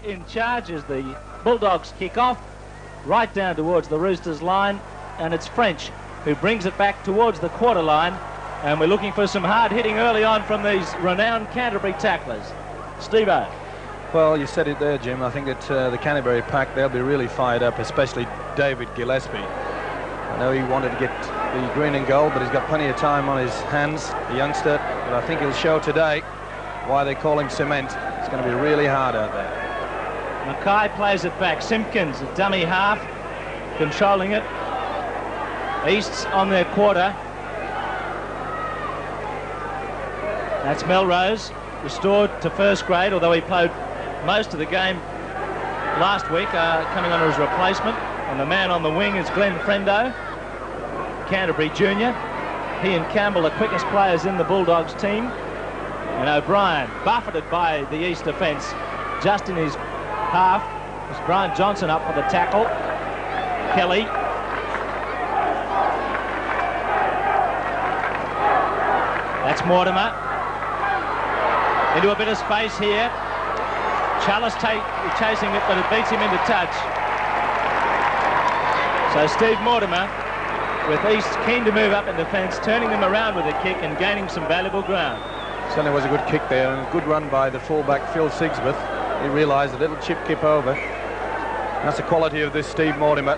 In charge as the Bulldogs kick off right down towards the Roosters line, and it's French who brings it back towards the quarter line, and we're looking for some hard hitting early on from these renowned Canterbury tacklers. Steve-O. Well, you said it there, Jim. I think that the Canterbury pack, they'll be really fired up, especially David Gillespie. I know he wanted to get the green and gold, but he's got plenty of time on his hands, the youngster. But I think he'll show today why they call him cement. It's going to be really hard out there. Mackay plays it back. Simpkins, a dummy half, controlling it. East's on their quarter. That's Melrose, restored to first grade, although he played most of the game last week, coming under his replacement. And the man on the wing is Glen Frendo, Canterbury junior. He and Campbell the quickest players in the Bulldogs team. And O'Brien, buffeted by the East defence, just in his half. There's Brian Johnson up for the tackle. Kelly. That's Mortimer. Into a bit of space here. Challis chasing it, but it beats him into touch. So Steve Mortimer, with East keen to move up in defence, turning them around with a kick and gaining some valuable ground. Certainly was a good kick there, and a good run by the fullback Phil Sigsworth. He realised a little chip kip over. And that's the quality of this Steve Mortimer.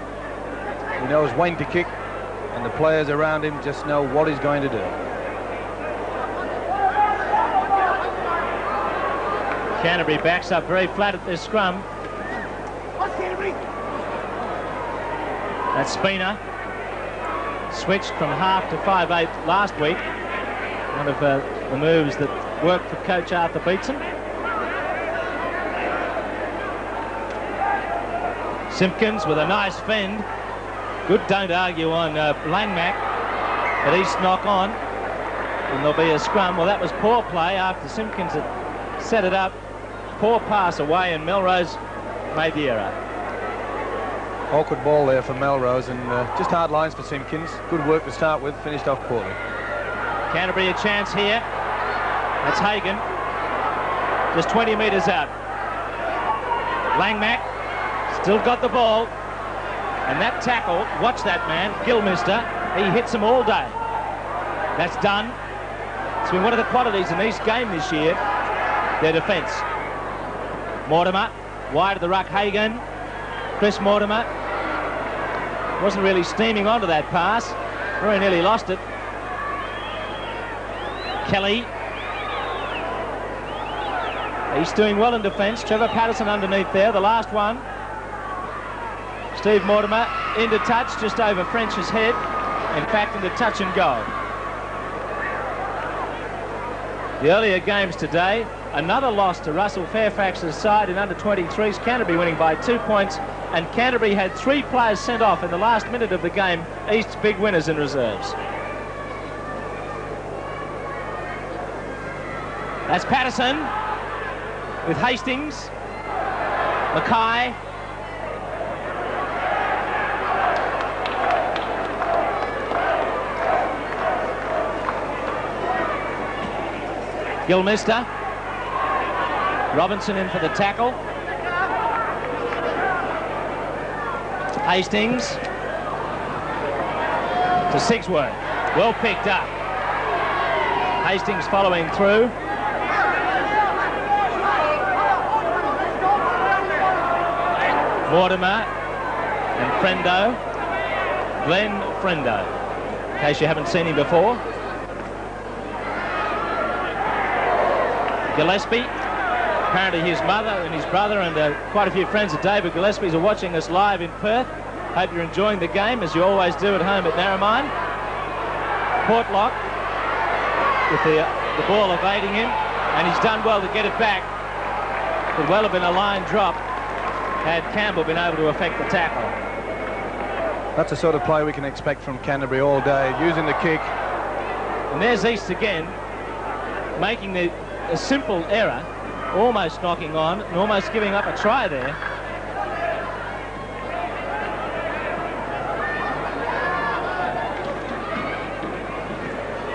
He knows when to kick, and the players around him just know what he's going to do. Canterbury backs up very flat at this scrum. That's Spina. Switched from half to 5/8 last week. One of the moves that worked for coach Arthur Beetson. Simpkins with a nice fend. Good don't argue on Langmack. But East knock on. And there'll be a scrum. Well, that was poor play after Simpkins had set it up. Poor pass away, and Melrose made the error. Awkward ball there for Melrose, and just hard lines for Simpkins. Good work to start with, finished off poorly. Canterbury a chance here. That's Hagan. Just 20 metres out. Langmack still got the ball. And that tackle, watch that man, Gilmister, he hits them all day. That's Dunn. It's been one of the qualities in East game this year, their defence. Mortimer, wide of the ruck, Hagan. Chris Mortimer wasn't really steaming onto that pass. Very nearly lost it. Kelly. He's doing well in defence. Trevor Paterson underneath there, the last one. Steve Mortimer into touch, just over French's head. In fact, into touch and goal. The earlier games today, another loss to Russell Fairfax's side in under-23s. Canterbury winning by 2 points, and Canterbury had 3 players sent off in the last minute of the game. East's big winners in reserves. That's Paterson with Hastings, Mackay. Gilmister. Robinson in for the tackle. Hastings to Sigsworth. Well picked up. Hastings following through. Mortimer and Frendo. Glen Frendo, in case you haven't seen him before. Gillespie. Apparently his mother and his brother and quite a few friends of David Gillespie's are watching us live in Perth. Hope you're enjoying the game, as you always do at home at Narromine. Portlock with the ball evading him, and he's done well to get it back. Could well have been a line drop had Campbell been able to effect the tackle. That's the sort of play we can expect from Canterbury all day, using the kick. And there's East again, making a simple error, almost knocking on and almost giving up a try there.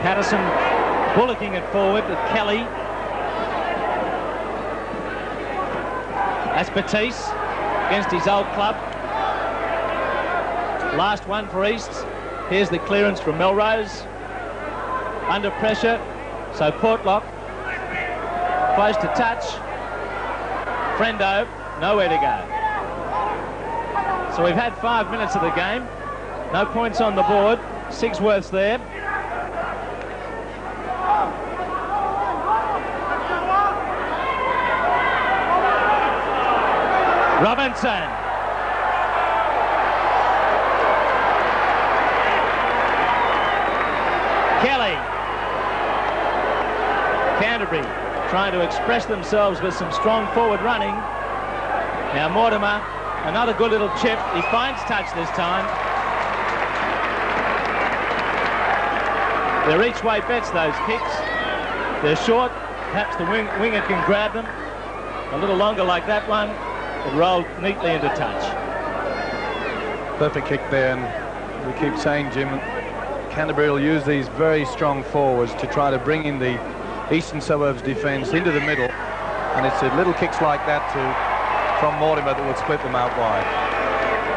Paterson bullocking it forward with Kelly. That's Paterson against his old club. Last one for East. Here's the clearance from Melrose. Under pressure, so Portlock close to touch. Frendo, nowhere to go. So we've had 5 minutes of the game. No points on the board. Sigsworth's there. Robinson. Kelly. Canterbury trying to express themselves with some strong forward running. Now Mortimer, another good little chip. He finds touch this time. They're each way bets, those kicks. They're short. Perhaps the winger can grab them. A little longer like that one. It rolled neatly into touch. Perfect kick there, and we keep saying, Jim, Canterbury will use these very strong forwards to try to bring in the Eastern Suburbs defence into the middle, and it's little kicks like that from Mortimer that will split them out wide.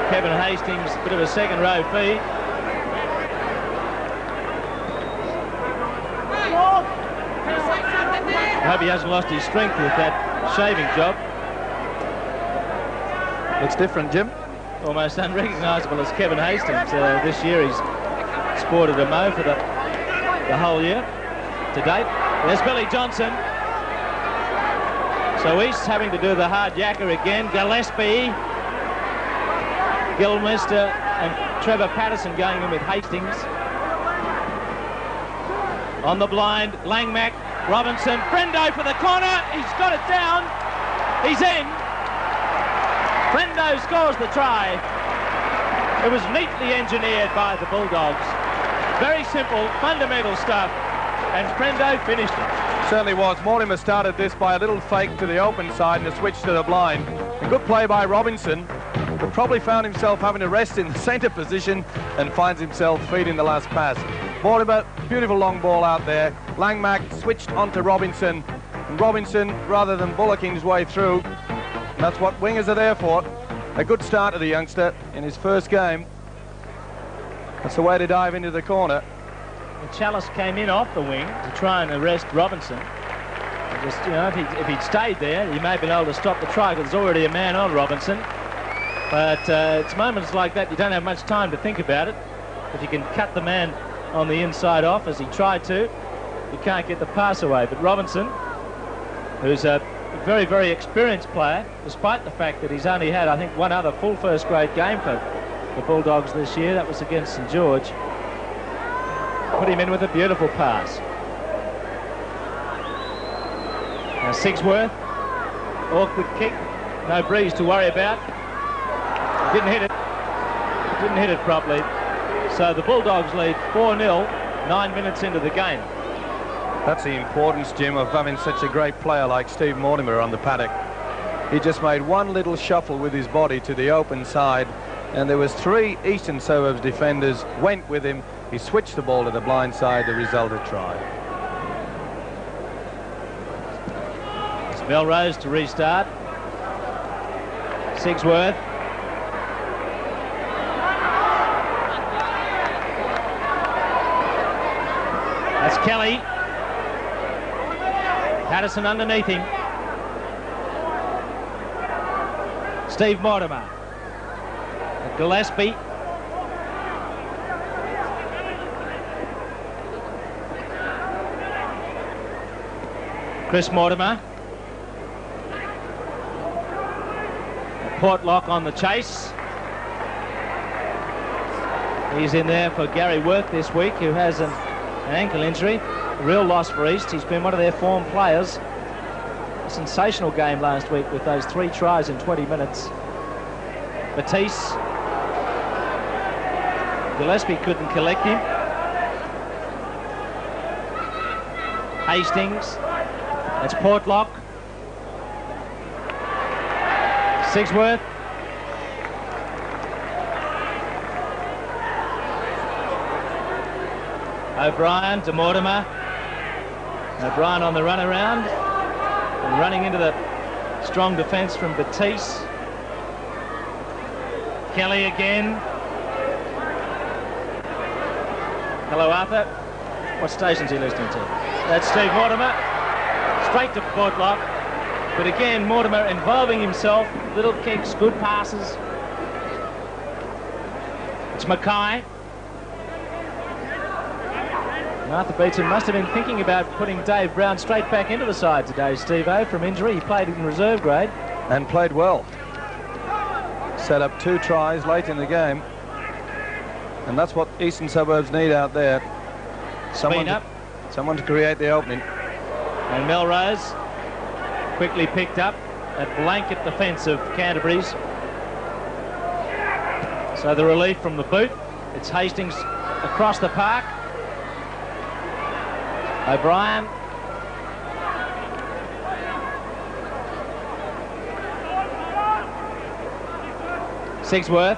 Kevin Hastings, a bit of a second row feed. I hope he hasn't lost his strength with that shaving job. Looks different, Jim. Almost unrecognisable as Kevin Hastings. This year he's sported a mo for the whole year to date. There's Billy Johnson. So East having to do the hard yakka again. Gillespie, Gilmester and Trevor Paterson going in with Hastings. On the blind, Langmack, Robinson, Frendo for the corner. He's got it down. He's in. Frendo scores the try. It was neatly engineered by the Bulldogs. Very simple, fundamental stuff, and Frendo finished it. Certainly was. Mortimer started this by a little fake to the open side and a switch to the blind. A good play by Robinson, but probably found himself having to rest in the centre position and finds himself feeding the last pass. Mortimer, beautiful long ball out there. Langmack switched onto Robinson, and Robinson, rather than bullocking his way through, and that's what wingers are there for. A good start to the youngster in his first game. That's the way to dive into the corner. And Challis came in off the wing to try and arrest Robinson. And just, you know, if he'd stayed there, he may have been able to stop the try because there's already a man on Robinson. But it's moments like that you don't have much time to think about it. If you can cut the man on the inside off, as he tried to, you can't get the pass away. But Robinson, who's a very, very experienced player, despite the fact that he's only had, I think, one other full first-grade game for the Bulldogs this year. That was against St George. Put him in with a beautiful pass. Now Sigsworth, awkward kick, no breeze to worry about. Didn't hit it. Didn't hit it properly. So the Bulldogs lead 4-0, 9 minutes into the game. That's the importance, Jim, of having such a great player like Steve Mortimer on the paddock. He just made one little shuffle with his body to the open side, and there was 3 Eastern Suburbs defenders went with him. He switched the ball to the blind side, the result a try. It's Melrose to restart. Sigsworth. That's Kelly. Paterson underneath him. Steve Mortimer. Gillespie. Chris Mortimer. Portlock on the chase. He's in there for Gary Worth this week, who has an ankle injury. A real loss for East. He's been one of their form players. A sensational game last week with those 3 tries in 20 minutes. Paterson. Gillespie couldn't collect him. Hastings. That's Portlock. Sigsworth. O'Brien to Mortimer. O'Brien on the run around and running into the Strong defence from Batiste. Kelly again. Hello, Arthur. What station's he listening to? That's Steve Mortimer. Straight to Portlock. But again, Mortimer involving himself. Little kicks, good passes. It's Mackay. Arthur Beetson must have been thinking about putting Dave Brown straight back into the side today, Steve-O, from injury. He played in reserve grade. And played well. Set up 2 tries late in the game. And that's what Eastern Suburbs need out there. Someone to create the opening. And Melrose quickly picked up that blanket defence of Canterbury's. So the relief from the boot. It's Hastings across the park. O'Brien. Sigsworth.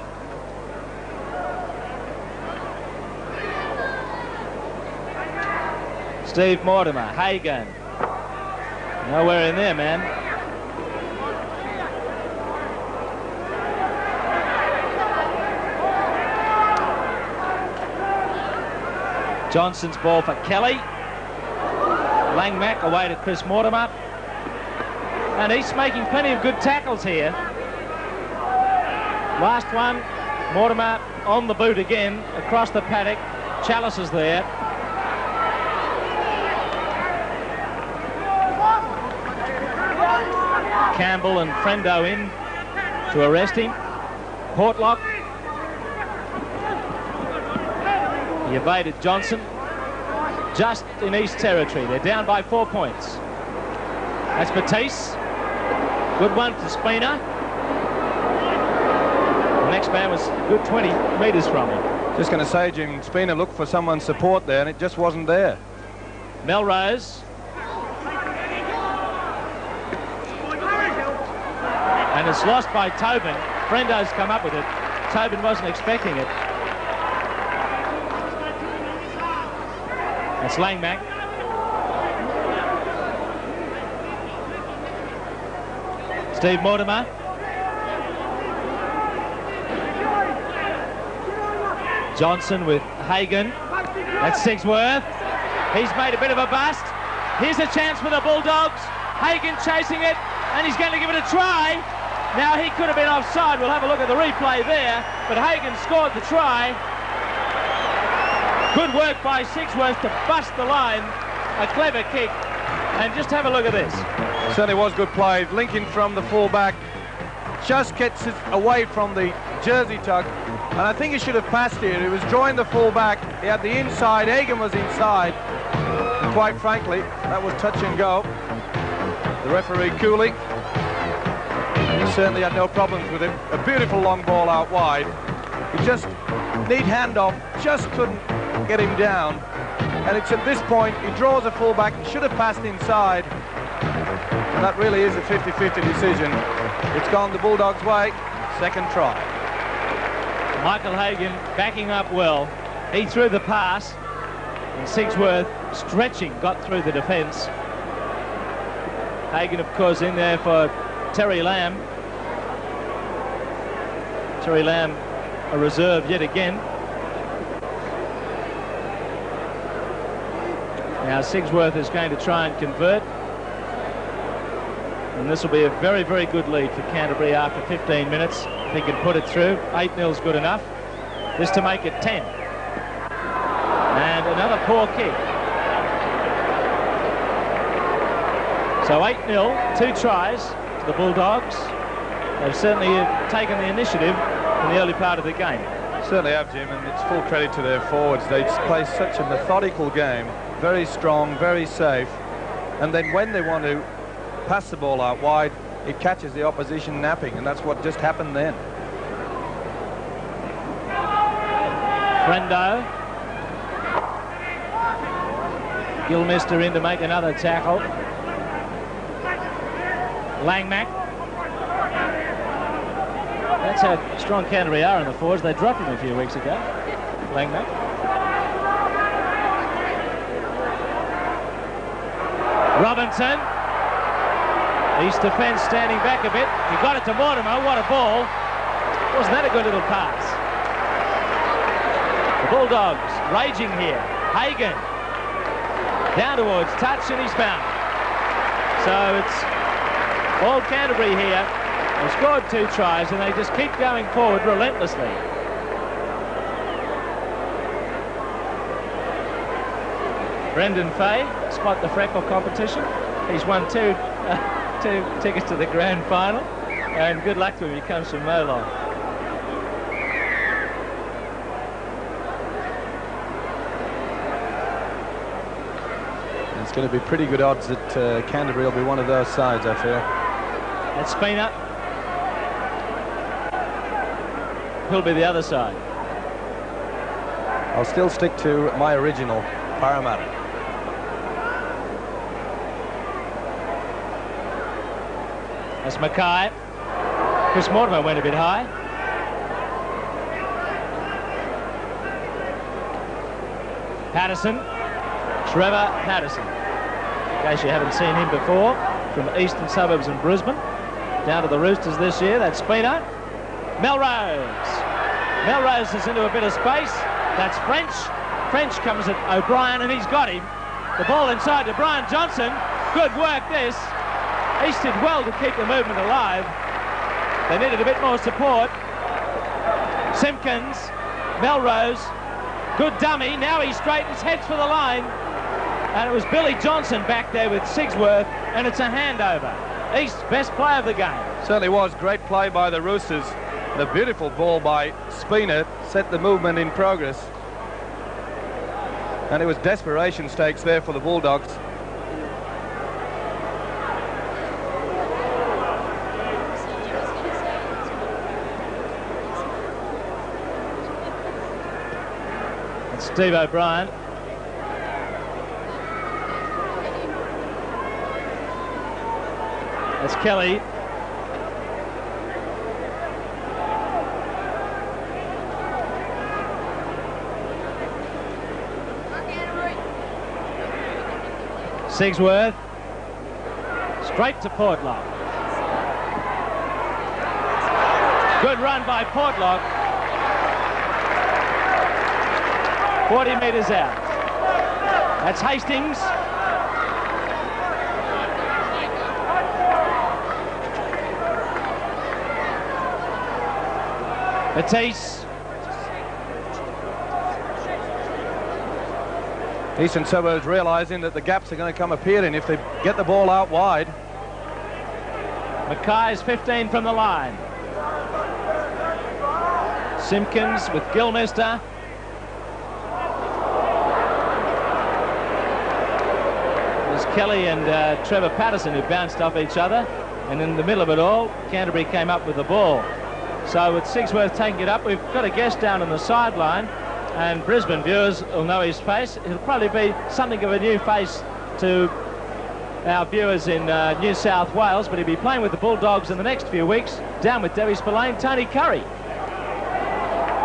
Steve Mortimer. Hagan. Nowhere in there, man. Johnston's ball for Kelly. Langmack away to Chris Mortimer. And he's making plenty of good tackles here. Last one, Mortimer on the boot again, across the paddock. Challis is there. Campbell and Frendo in to arrest him. Portlock. He evaded Johnson. Just in East Territory. They're down by 4 points. That's Batiste. Good one to Spina. The next man was a good 20 metres from him. Just going to say, Jim, Spina looked for someone's support there and it just wasn't there. Melrose. And it's lost by Tobin. Frendo's come up with it. Tobin wasn't expecting it. That's Langmack. Steve Mortimer. Johnson with Hagan. That's Sigsworth. He's made a bit of a bust. Here's a chance for the Bulldogs. Hagan chasing it, and he's going to give it a try. Now he could have been offside. We'll have a look at the replay there. But Hagan scored the try. Good work by Sigsworth to bust the line. A clever kick. And just have a look at this. Certainly was good play. Linking from the full-back. Just gets it away from the jersey tuck. And I think he should have passed here. He was drawing the full-back. He had the inside. Hagan was inside. And quite frankly, that was touch and go. The referee, Cooley, he certainly had no problems with it. A beautiful long ball out wide. He just neat handoff. Just couldn't get him down, and it's at this point he draws a fullback. He should have passed inside, and that really is a 50-50 decision. It's gone the Bulldogs' way. Second try. Michael Hagan backing up well. He threw the pass, and Sigsworth stretching got through the defence. Hagan, of course, in there for Terry Lamb. Terry Lamb, a reserve yet again. Now Sigsworth is going to try and convert. And this will be a very, very good lead for Canterbury after 15 minutes. If he can put it through, 8-0's good enough. This to make it 10. And another poor kick. So 8-0, 2 tries to the Bulldogs. They've certainly taken the initiative in the early part of the game. Certainly have, Jim, and it's full credit to their forwards. They play such a methodical game. Very strong, very safe, and then when they want to pass the ball out wide, it catches the opposition napping, and that's what just happened then. Frendo. Gilmister in to make another tackle. Langmack. That's how strong Canterbury are in the forwards. They dropped him a few weeks ago. Langmack. Robinson. East defence standing back a bit. He got it to Mortimer. What a ball. Wasn't that a good little pass? The Bulldogs raging here. Hagan down towards touch, and he's found it. So it's all Canterbury here. They scored 2 tries, and they just keep going forward relentlessly. Brendan Fay, spot the freckle competition. He's won 2 tickets to the grand final, and good luck to him. He comes from Molong. It's going to be pretty good odds that Canterbury will be one of those sides, I feel. That's Spina. He'll be the other side. I'll still stick to my original Parramatta. That's Mackay. Chris Mortimer went a bit high. Paterson. Trevor Paterson. In case you haven't seen him before, from Eastern Suburbs in Brisbane. Down to the Roosters this year. That's Spina. Melrose. Melrose is into a bit of space. That's French. French comes at O'Brien, and he's got him. The ball inside to Brian Johnson. Good work, this. East did well to keep the movement alive. They needed a bit more support. Simpkins, Melrose, good dummy. Now he straightens, heads for the line. And it was Billy Johnson back there with Sigsworth, and it's a handover. East's best play of the game. Certainly was. Great play by the Roosters. The beautiful ball by Spina set the movement in progress. And it was desperation stakes there for the Bulldogs. It's Steve O'Brien. That's Kelly. Sigsworth. Straight to Portlock. Good run by Portlock. 40 metres out. That's Hastings. Matisse. Eastern Suburbs realising that the gaps are going to come appearing if they get the ball out wide. Mackay's 15 from the line. Simpkins with Gilmister. There's Kelly and Trevor Paterson who bounced off each other, and in the middle of it all, Canterbury came up with the ball. So with Sigsworth taking it up, we've got a guest down on the sideline, and Brisbane viewers will know his face. It'll probably be something of a new face to our viewers in New South Wales, but he'll be playing with the Bulldogs in the next few weeks. Down with Debbie Spillane, Tony Curry.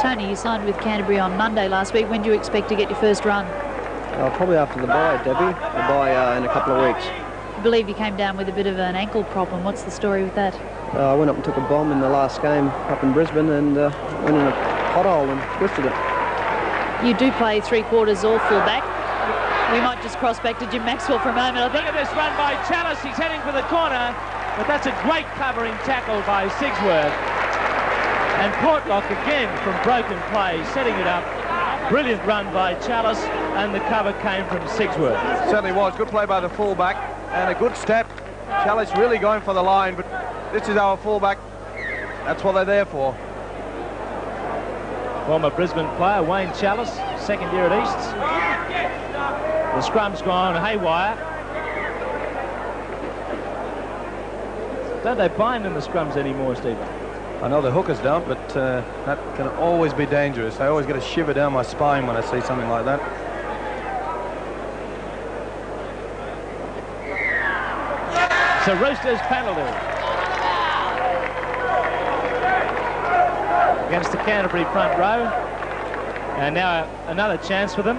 Tony, you signed with Canterbury on Monday last week. When do you expect to get your first run? Probably after the bye, Debbie. The bye in a couple of weeks. I believe you came down with a bit of an ankle problem. What's the story with that? I went up and took a bomb in the last game up in Brisbane and went in a pothole and twisted it. You do play 3/4 or full-back. We might just cross back to Jim Maxwell for a moment. I think Look at this run by Challis. He's heading for the corner, but that's a great covering tackle by Sigsworth. And Portlock again from broken play, setting it up. Brilliant run by Challis, and the cover came from Sigsworth. Certainly was. Good play by the fullback and a good step. Challis really going for the line, but this is our fullback. That's what they're there for. Former Brisbane player Wayne Challis, second year at East. The scrum's gone haywire. Don't they bind in the scrums anymore, Stephen? I know the hookers don't, but that can always be dangerous. I always get a shiver down my spine when I see something like that. It's a Roosters penalty against the Canterbury front row, and now another chance for them.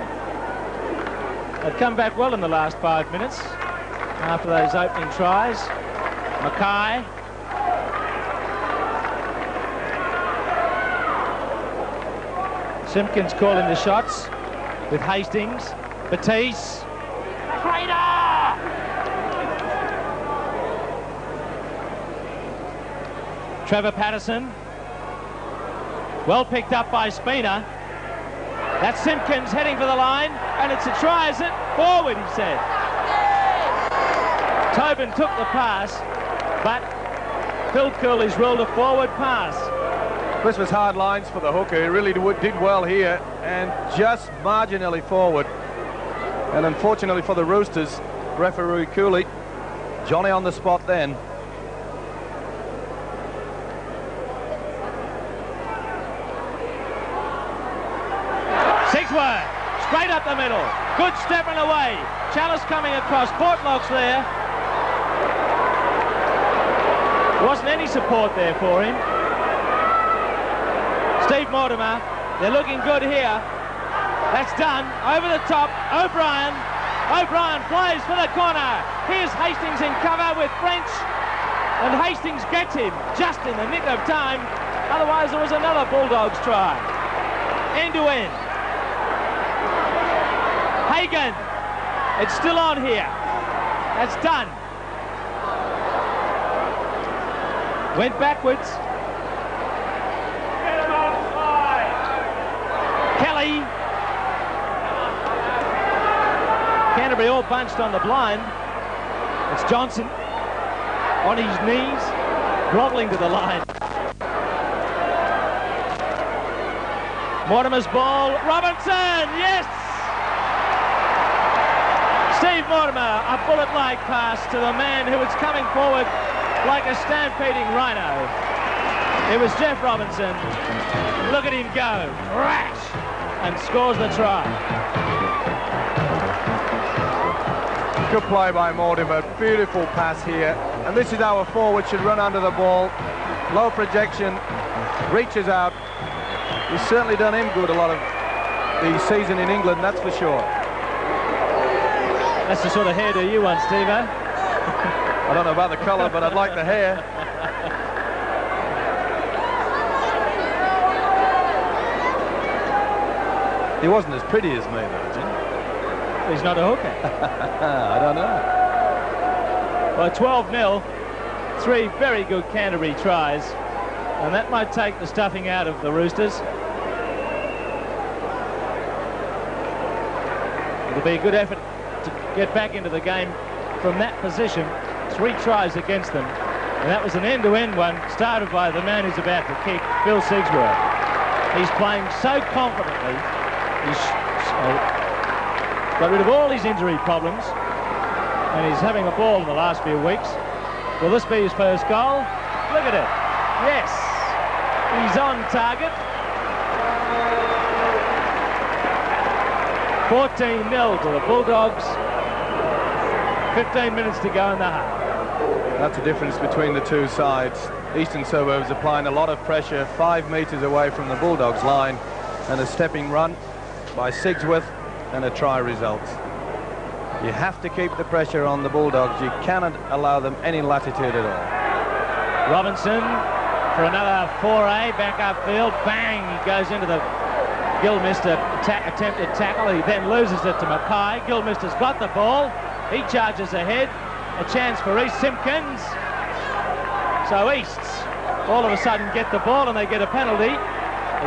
They've come back well in the last 5 minutes after those opening tries. Mackay. Simpkins calling the shots with Hastings. Batiste. Trevor Paterson. Well picked up by Spina. That's Simpkins heading for the line, and it's a try, is it? Forward, he said. Tobin took the pass, but Phil Cooley's ruled a forward pass. This was hard lines for the hooker. He really did well here, and just marginally forward. And unfortunately for the Roosters, referee Cooley, Johnny on the spot then. Sigsworth, straight up the middle. Good stepping away. Challis coming across. Portlock's there. Wasn't any support there for him. Steve Mortimer, they're looking good here. That's Dunn, over the top. O'Brien plays for the corner. Here's Hastings in cover with French, and Hastings gets him just in the nick of time. Otherwise there was another Bulldogs try. End to end. Hagan, it's still on here. That's Dunn. Went backwards. Kelly. Canterbury all bunched on the blind. It's Johnson on his knees, grovelling to the line. Mortimer's ball. Robinson, yes! Steve Mortimer, a bullet-like pass to the man who was coming forward like a stampeding rhino. It was Geoff Robinson. Look at him go. Rash! And scores the try. Good play by Mortimer. Beautiful pass here. And this is how a forward should run under the ball. Low projection. Reaches out. He's certainly done him good a lot of the season in England, that's for sure. That's the sort of hairdo you want, Steve-o. I don't know about the colour, but I'd like the hair. He wasn't as pretty as me, though, Jim. He's not a hooker. I don't know. Well, 12-0. 3 very good Canterbury tries. And that might take the stuffing out of the Roosters. It'll be a good effort to get back into the game from that position. 3 tries against them. And that was an end-to-end one, started by the man who's about to kick, Phil Sigsworth. He's playing so confidently. He's got rid of all his injury problems. And he's having a ball in the last few weeks. Will this be his first goal? Look at it. Yes. He's on target. 14-0 to the Bulldogs. 15 minutes to go in the half. That's the difference between the two sides. Eastern Suburbs applying a lot of pressure 5 metres away from the Bulldogs line, and a stepping run by Sigsworth and a try results. You have to keep the pressure on the Bulldogs. You cannot allow them any latitude at all. Robinson for another foray back upfield. Bang! He goes into the Gillespie attempted tackle. He then loses it to Mackay. Gillespie's got the ball. He charges ahead. A chance for East. Simpkins. So Easts all of a sudden get the ball and they get a penalty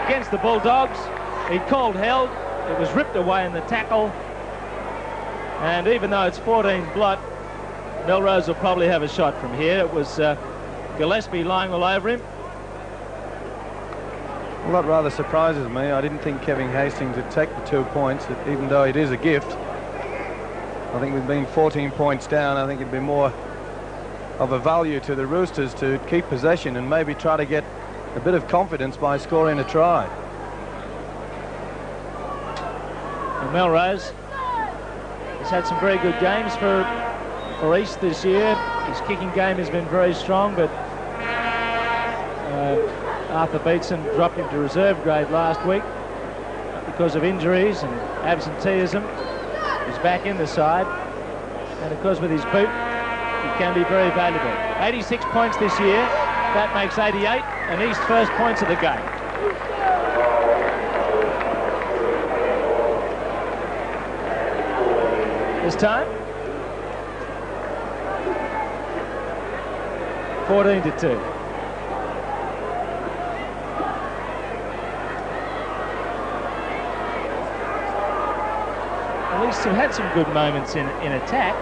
against the Bulldogs. He called held. It was ripped away in the tackle. And even though it's 14 blot, Melrose will probably have a shot from here. It was Gillespie lying all over him. Well, that rather surprises me. I didn't think Kevin Hastings would take the 2 points, even though it is a gift. I think we've been 14 points down. I think it'd be more of a value to the Roosters to keep possession and maybe try to get a bit of confidence by scoring a try. And Melrose has had some very good games for East this year. His kicking game has been very strong, but Arthur Beetson dropped him to reserve grade last week because of injuries and absenteeism. He's back in the side, and of course with his boot he can be very valuable. 86 points this year. That makes 88, and East's first points of the game. This time, 14-2. At least have had some good moments in attack,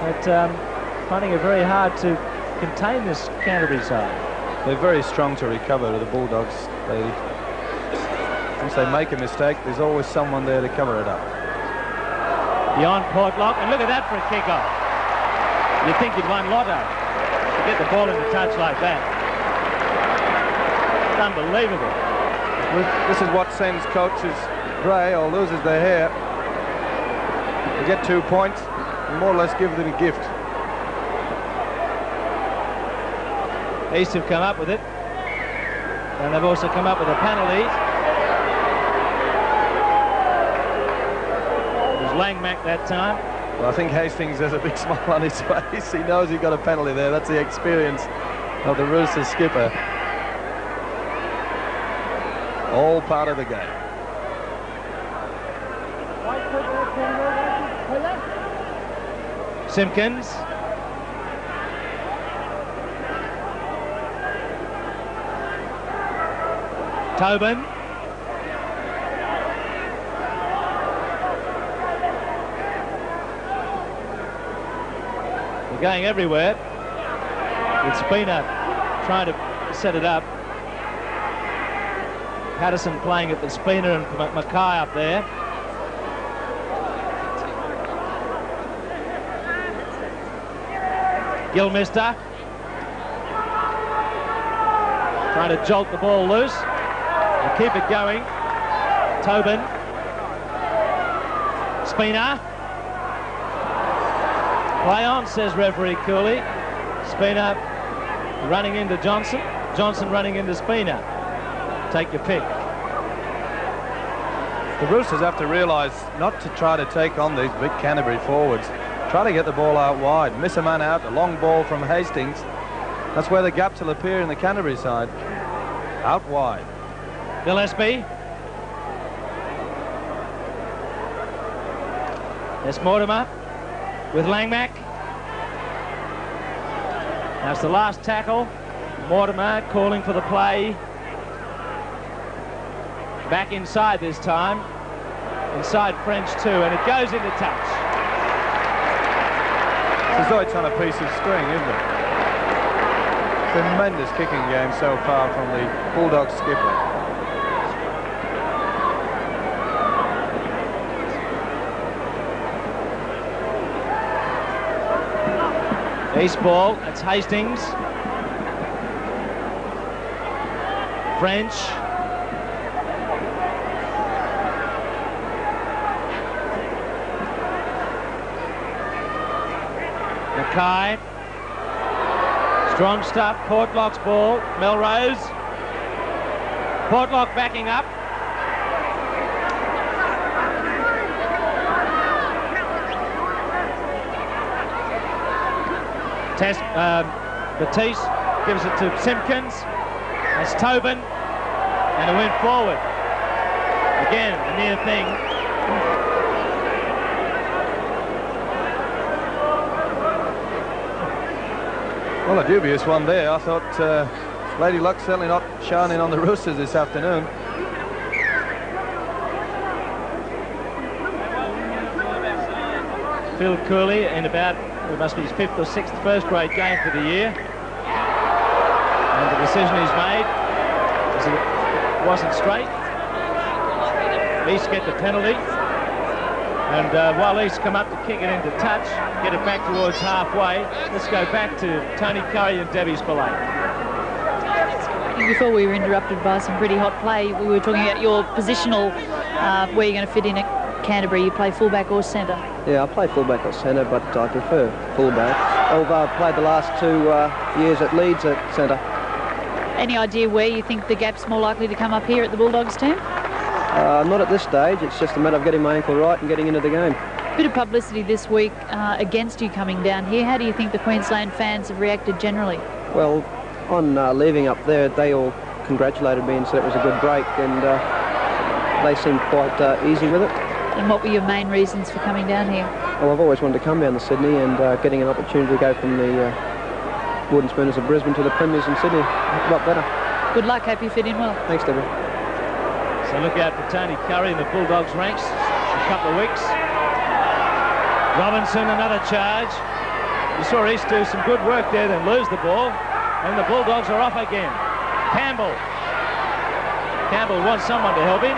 but finding it very hard to contain this Canterbury side. They're very strong to recover, the Bulldogs. Once they make a mistake, there's always someone there to cover it up. Beyond Portlock, and look at that for a kick-off. You'd think you'd won lotto to get the ball into touch like that. It's unbelievable. This is what sends coaches grey or loses their hair. They get 2 points and more or less give them a gift. East have come up with it, and they've also come up with a penalty. It was Langmack that time. Well, I think Hastings has a big smile on his face. He knows he got a penalty there. That's the experience of the Roosters skipper. All part of the game. Simpkins. Tobin. They're going everywhere, with Spina trying to set it up. Paterson playing it with Spina and Mackay up there. Gilmister trying to jolt the ball loose and keep it going. Tobin. Spina. Play on, says referee Cooley. Spina running into Johnson. Johnson running into Spina. Take your pick. The Roosters have to realise not to try to take on these big Canterbury forwards. Try to get the ball out wide. Miss a man out. A long ball from Hastings. That's where the gaps will appear in the Canterbury side. Out wide. Gillespie. There's Mortimer with Langmack. That's the last tackle. Mortimer calling for the play. Back inside this time. Inside French too, and it goes into touch. It's as though it's on a piece of string, isn't it? Tremendous kicking game so far from the Bulldogs skipper. East ball, it's Hastings. French. Mackay. Strong stuff. Portlock's ball. Melrose. Portlock backing up. Batiste gives it to Simpkins. That's Tobin. And a win forward. Again, a near thing. Well, a dubious one there. I thought Lady Luck certainly not shining on the Roosters this afternoon. Phil Cooley in about, it must be his 5th or 6th first grade game for the year. And the decision he's made is it wasn't straight. East get the penalty. And while East come up to kick it into touch, get it back towards halfway, let's go back to Tony Curry and Debbie Spillane. Before we were interrupted by some pretty hot play, we were talking about your positional, where you're going to fit in at Canterbury. You play fullback or centre? Yeah, I play fullback or centre, but I prefer fullback. Although I've played the last 2 years at Leeds at centre. Any idea where you think the gap's more likely to come up here at the Bulldogs team? Not at this stage. It's just a matter of getting my ankle right and getting into the game. Bit of publicity this week against you coming down here. How do you think the Queensland fans have reacted generally? Well, on leaving up there, they all congratulated me and said it was a good break, and they seemed quite easy with it. And what were your main reasons for coming down here? Well, I've always wanted to come down to Sydney, and getting an opportunity to go from the Wooden Spooners of Brisbane to the Premiers in Sydney, a lot better. Good luck. Hope you fit in well. Thanks, Deborah. So look out for Tony Curry in the Bulldogs ranks in a couple of weeks. Robinson, another charge. You saw East do some good work there, then lose the ball, and the Bulldogs are off again. Campbell wants someone to help him.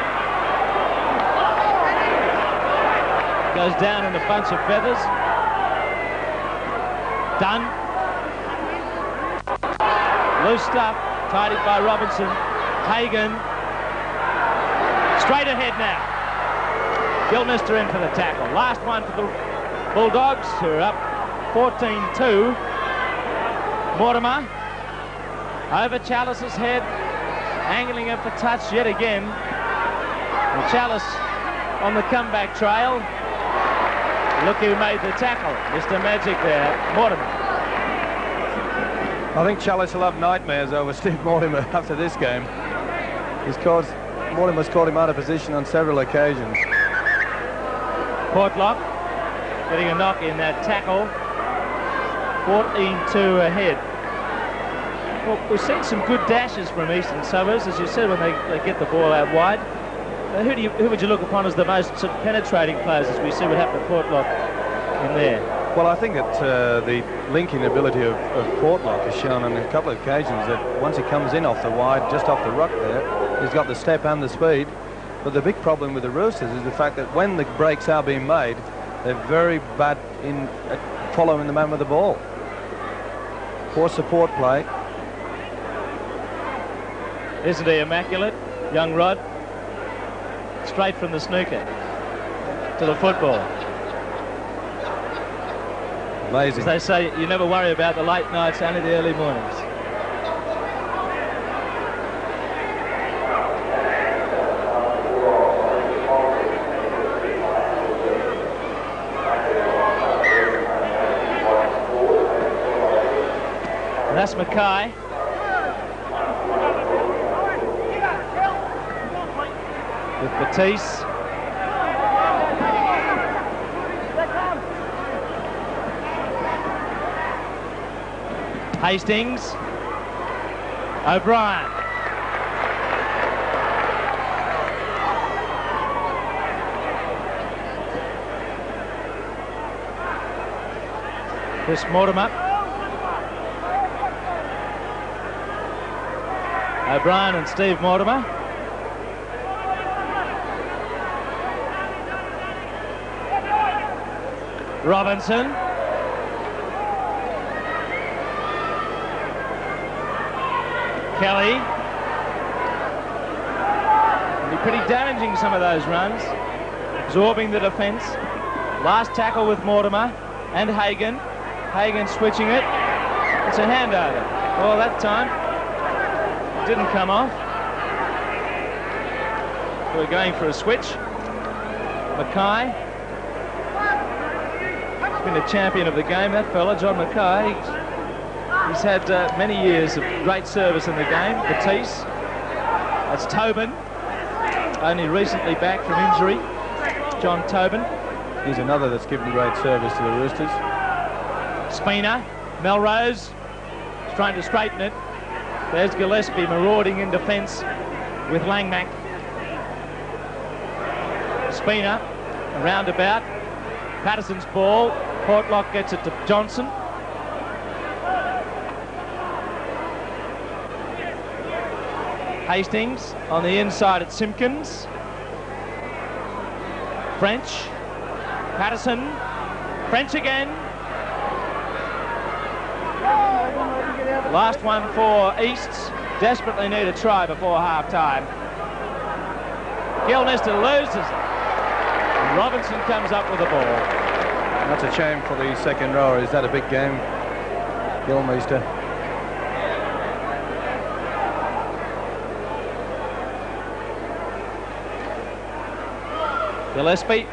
Goes down in a bunch of feathers. Dunn. Loose stuff, tidied by Robinson. Hagan. Straight ahead now. Gilmister in for the tackle. Last one for the Bulldogs, who are up 14-2. Mortimer over Challis's head, angling it for touch yet again. And Challis on the comeback trail. Look who made the tackle. Mr. Magic there, Mortimer. I think Challis will have nightmares over Steve Mortimer after this game. Mortimer's caught him out of position on several occasions. Portlock getting a knock in that tackle. 14-2 ahead. Well, we've seen some good dashes from Eastern Suburbs, as you said, when they get the ball out wide. Who would you look upon as the most sort of penetrating players, as we see what happened to Portlock in there? Well, I think that the linking ability of Portlock has shown on a couple of occasions that once he comes in off the wide, just off the ruck there, he's got the step and the speed. But the big problem with the Roosters is the fact that when the breaks are being made, they're very bad in following the man with the ball. Poor support play. Isn't he immaculate, young Rod? Straight from the snooker to the football. Amazing. As they say, you never worry about the late nights, only the early mornings. And that's Mackay. With Batiste. Hastings. O'Brien. Chris Mortimer. O'Brien and Steve Mortimer. Robinson. Kelly. It'll be pretty damaging, some of those runs. Absorbing the defence. Last tackle with Mortimer and Hagan. Hagan switching it. It's a handover. Well, that time it didn't come off. We're going for a switch. Mackay. Been a champion of the game, that fella, John Mackay. He's had many years of great service in the game. Batiste. That's Tobin, only recently back from injury. John Tobin. He's another that's given great service to the Roosters. Spina. Melrose trying to straighten it. There's Gillespie marauding in defence with Langmack. Spina, roundabout. Paterson's ball. Portlock gets it to Johnson. Hastings on the inside at Simpkins. French. Paterson. French again. Last one for Easts. Desperately need a try before half-time. Gilmister loses it. And Robinson comes up with the ball. That's a shame for the second rower. Is that a big game, Gilmister? Gillespie.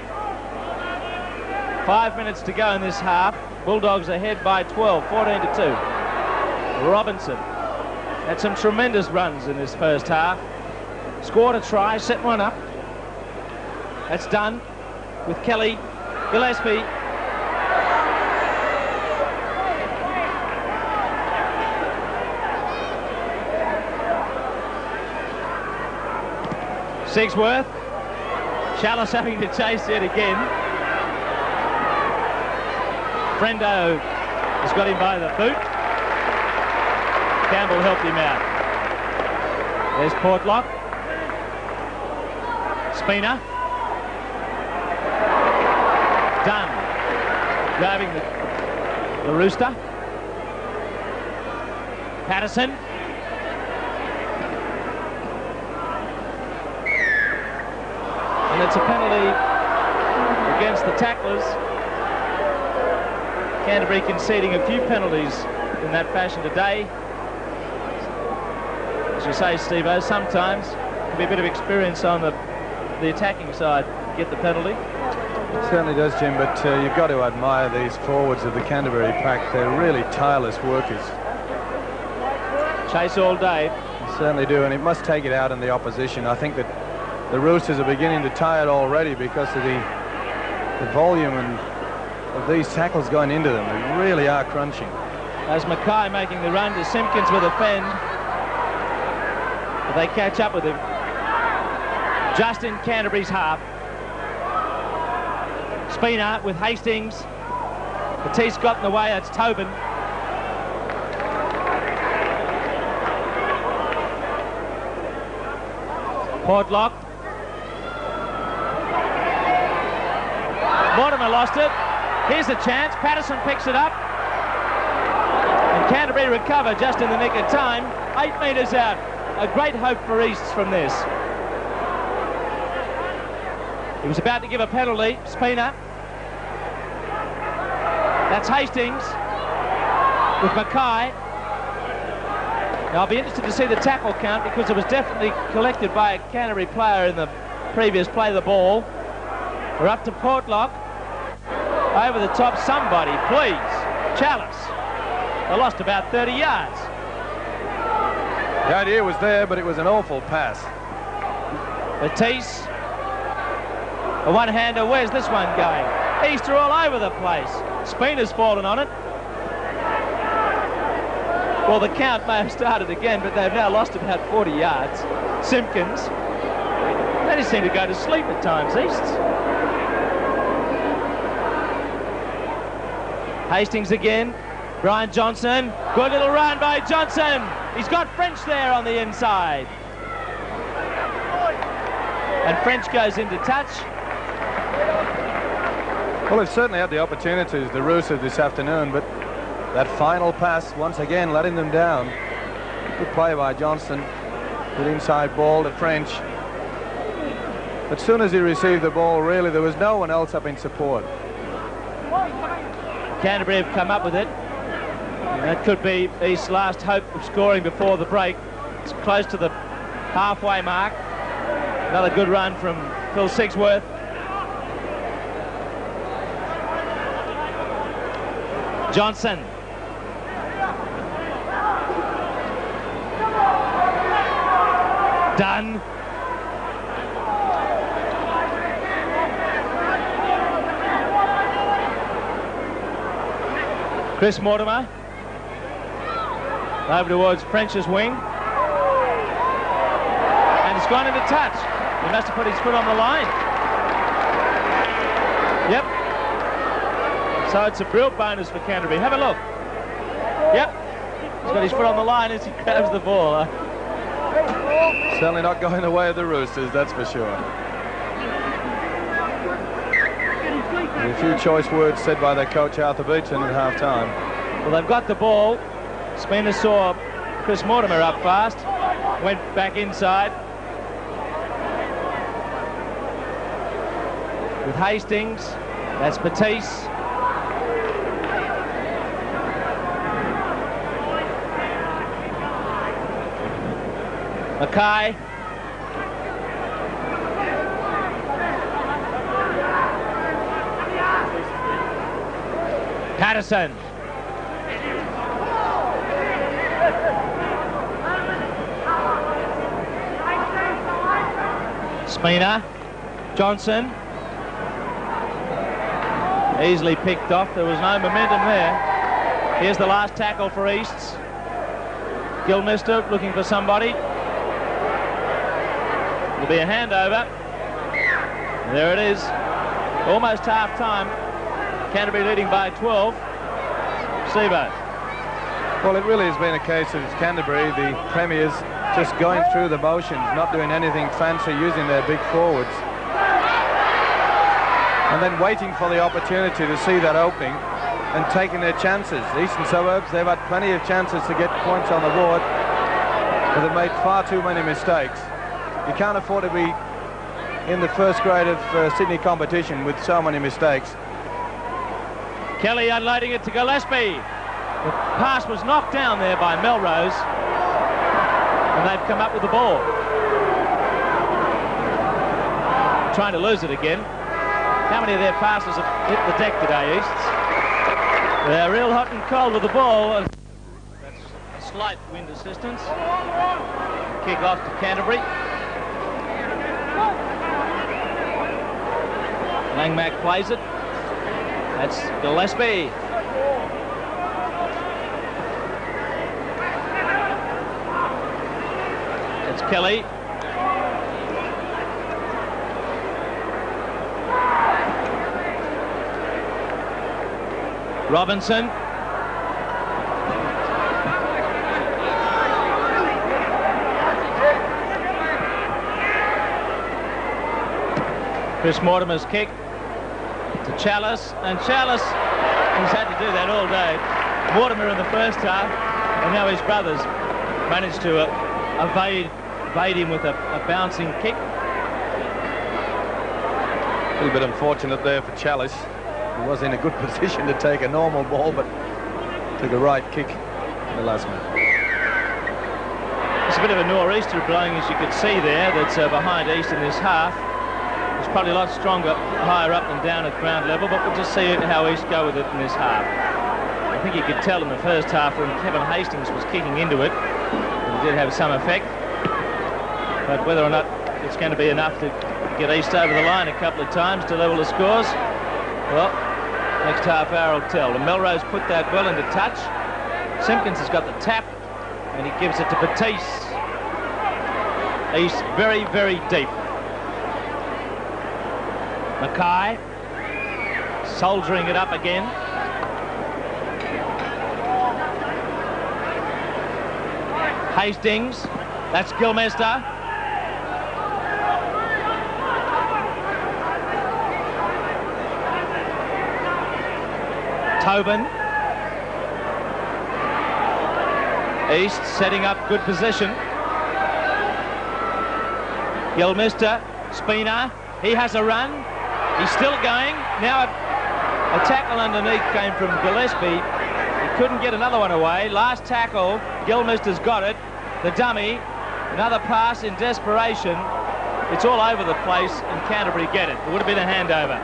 5 minutes to go in this half. Bulldogs ahead by 12, 14-2. Robinson had some tremendous runs in this first half. Scored a try, set one up. That's Dunn with Kelly, Gillespie. Sigsworth. Challis having to chase it again. Frendo has got him by the boot. Campbell helped him out. There's Portlock. Spina. Dunn driving the Rooster. Paterson. And it's a penalty against the tacklers. Canterbury conceding a few penalties in that fashion today. As you say, Steve-O, sometimes it can be a bit of experience on the attacking side to get the penalty. It certainly does, Jim, but you've got to admire these forwards of the Canterbury pack. They're really tireless workers. Chase all day. They certainly do, and it must take it out on the opposition. I think that the Roosters are beginning to tire it already because of the volume of these tackles going into them. They really are crunching. As Mackay making the run to Simpkins with a fend. But they catch up with him. Just in Canterbury's half. Spina with Hastings. Batiste got in the way, that's Tobin. Portlock. Mortimer lost it. Here's a chance. Paterson picks it up. And Canterbury recover just in the nick of time. 8 metres out. A great hope for Easts from this. He was about to give a penalty. Spina. That's Hastings with Mackay. Now I'll be interested to see the tackle count because it was definitely collected by a Canterbury player in the previous play of the ball. We're up to Portlock. Over the top, somebody, please. Challis. They lost about 30 yards. The idea was there, but it was an awful pass. Batiste. A one-hander. Where's this one going? Easter all over the place. Spina's fallen on it. Well, the count may have started again, but they've now lost about 40 yards. Simpkins. They just seem to go to sleep at times, Easts. Hastings again. Brian Johnson. Good little run by Johnson. He's got French there on the inside. And French goes into touch. Well, they've certainly had the opportunities, the Roosters, this afternoon, but that final pass, once again, letting them down. Good play by Johnston. Good inside ball to French. But as soon as he received the ball, really, there was no one else up in support. Canterbury have come up with it. And that could be East's last hope of scoring before the break. It's close to the halfway mark. Another good run from Phil Sigsworth. Johnson. Dunn. Chris Mortimer. Over towards French's wing. And it's gone into touch. He must have put his foot on the line. Yep. So it's a real bonus for Canterbury. Have a look. Yep. He's got his foot on the line as he grabs the ball. Certainly not going the way of the Roosters, that's for sure. And a few choice words said by their coach Arthur Beetson at half-time. Well, they've got the ball. Spina saw Chris Mortimer up fast. Went back inside. With Hastings. That's Batiste. Mackay. Paterson. Spina. Johnson. Easily picked off. There was no momentum there. Here's the last tackle for Easts. Gilmister looking for somebody. It'll be a handover. There it is. Almost half time. Canterbury leading by 12. Sevo. Well, it really has been a case of Canterbury, the premiers, just going through the motions, not doing anything fancy, using their big forwards. And then waiting for the opportunity to see that opening and taking their chances. Eastern Suburbs, they've had plenty of chances to get points on the board, but they've made far too many mistakes. You can't afford to be in the first grade of Sydney competition with so many mistakes. Kelly unloading it to Gillespie. The pass was knocked down there by Melrose, and they've come up with the ball. Trying to lose it again. How many of their passes have hit the deck today, Easts? They're real hot and cold with the ball. That's a slight wind assistance. Kick off to Canterbury. Langmack plays it. That's Gillespie. It's Kelly. Robinson. Chris Mortimer's kick to Challis, and Challis, he's had to do that all day. Mortimer in the first half, and now his brothers managed to evade him with a bouncing kick. A little bit unfortunate there for Challis. He was in a good position to take a normal ball, but took a right kick in the last minute. It's a bit of a nor'easter blowing, as you could see there, that's behind East in this half. It's probably a lot stronger higher up than down at ground level, but we'll just see how East go with it in this half. I think you could tell in the first half when Kevin Hastings was kicking into it, it did have some effect. But whether or not it's going to be enough to get East over the line a couple of times to level the scores, well, next half hour will tell. And Melrose put that well into touch. Simpkins has got the tap, and he gives it to Paterson. East very, very deep. Mackay soldiering it up again. Hastings, that's Gilmester. Tobin. East setting up good position. Gilmester, Spina, he has a run. He's still going. Now a tackle underneath came from Gillespie. He couldn't get another one away. Last tackle, Gilmester's got it. The dummy, another pass in desperation. It's all over the place, and Canterbury get it. It would have been a handover.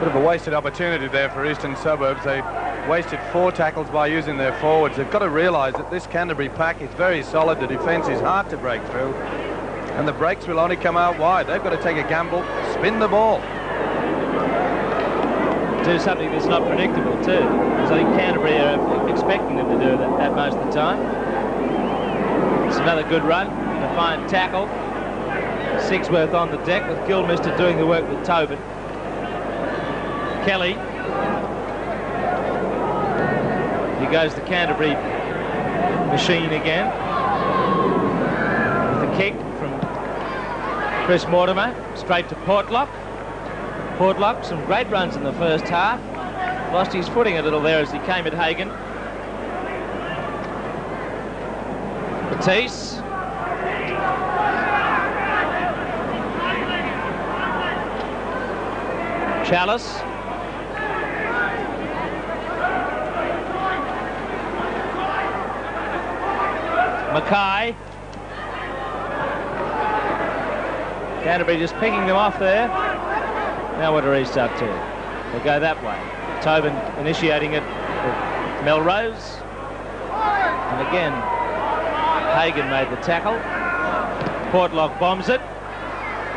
Bit of a wasted opportunity there for Eastern Suburbs. They wasted 4 tackles by using their forwards. They've got to realise that this Canterbury pack is very solid. The defence is hard to break through, and the breaks will only come out wide. They've got to take a gamble, spin the ball. Do something that's not predictable too, because I think Canterbury are expecting them to do that most of the time. It's another good run, a fine tackle. Sigsworth on the deck with Gilmester doing the work with Tobin. Kelly. Here goes the Canterbury machine again. With the kick from Chris Mortimer, straight to Portlock. Portlock, some great runs in the first half. Lost his footing a little there as he came at Hagan. Paterson. Challis. Mackay. Canterbury just picking them off there. Now what are East up to? They go that way. Tobin initiating it with Melrose. And again, Hagan made the tackle. Portlock bombs it.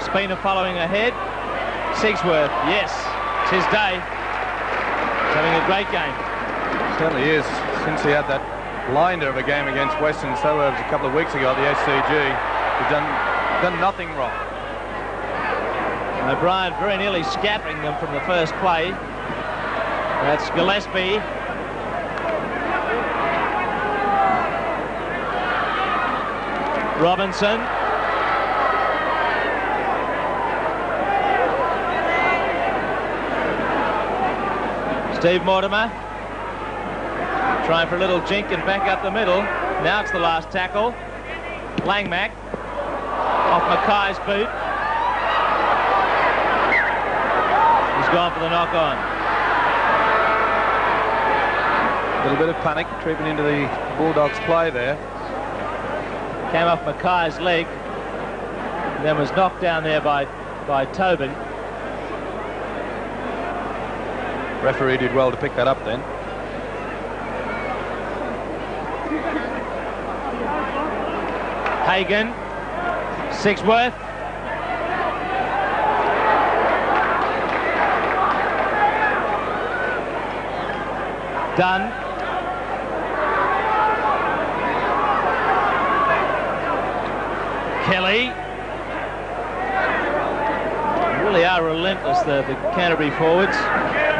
Spina following ahead. Sigsworth, yes, it's his day. He's having a great game. Certainly is. Since he had that blinder of a game against Western Suburbs a couple of weeks ago at the SCG, he's done nothing wrong. O'Brien very nearly scattering them from the first play. That's Gillespie. Robinson. Steve Mortimer trying for a little jink and back up the middle. Now it's the last tackle. Langmack off Mackay's boot. He's gone for the knock-on. A little bit of panic creeping into the Bulldogs play there. Came off Mackay's leg, then was knocked down there by Tobin. Referee did well to pick that up then. Hagan, Sigsworth. Dunn. Kelly. Really are relentless, the Canterbury forwards,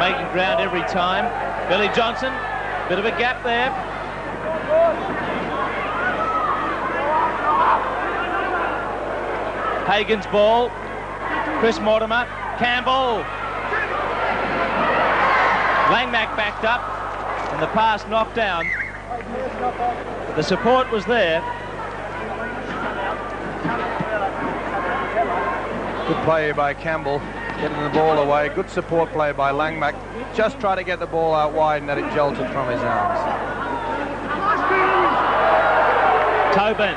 making ground every time. Billy Johnson, bit of a gap there. Hagan's ball. Chris Mortimer. Campbell. Langmack backed up and the pass knocked down. But the support was there. Good play by Campbell, getting the ball away. Good support play by Langmack. Just try to get the ball out wide and that it jolted from his arms. Tobin.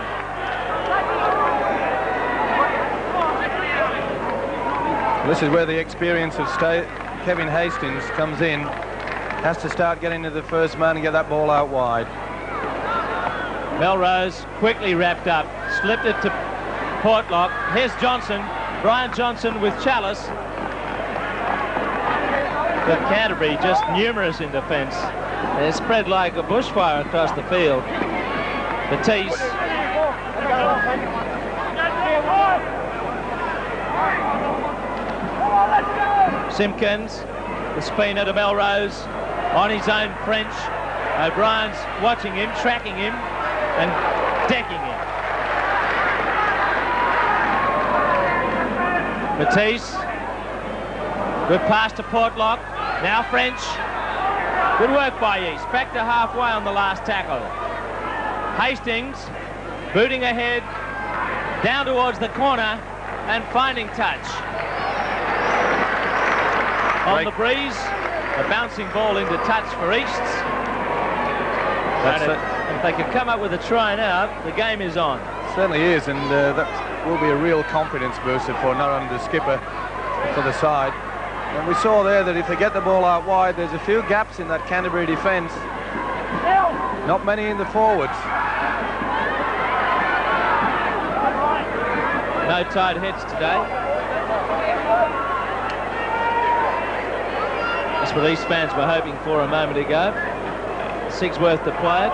This is where the experience of Kevin Hastings comes in. Has to start getting to the first man and get that ball out wide. Melrose quickly wrapped up, slipped it to Portlock. Here's Johnson. Brian Johnson with Challis. But Canterbury just numerous in defence. They're spread like a bushfire across the field. Batiste. Simpkins. The Spina to Melrose. On his own French. O'Brien's watching him, tracking him, and decking him. Batiste. Good pass to Portlock. Now French. Good work by East. Back to halfway on the last tackle. Hastings booting ahead, down towards the corner and finding touch. On the breeze, a bouncing ball into touch for Easts. But if they could come up with a try now, the game is on. Certainly is, and that will be a real confidence booster for not only the skipper for the side. And we saw there that if they get the ball out wide, there's a few gaps in that Canterbury defence. Not many in the forwards. No tight heads today. That's what East fans were hoping for a moment ago. Sigsworth to play it.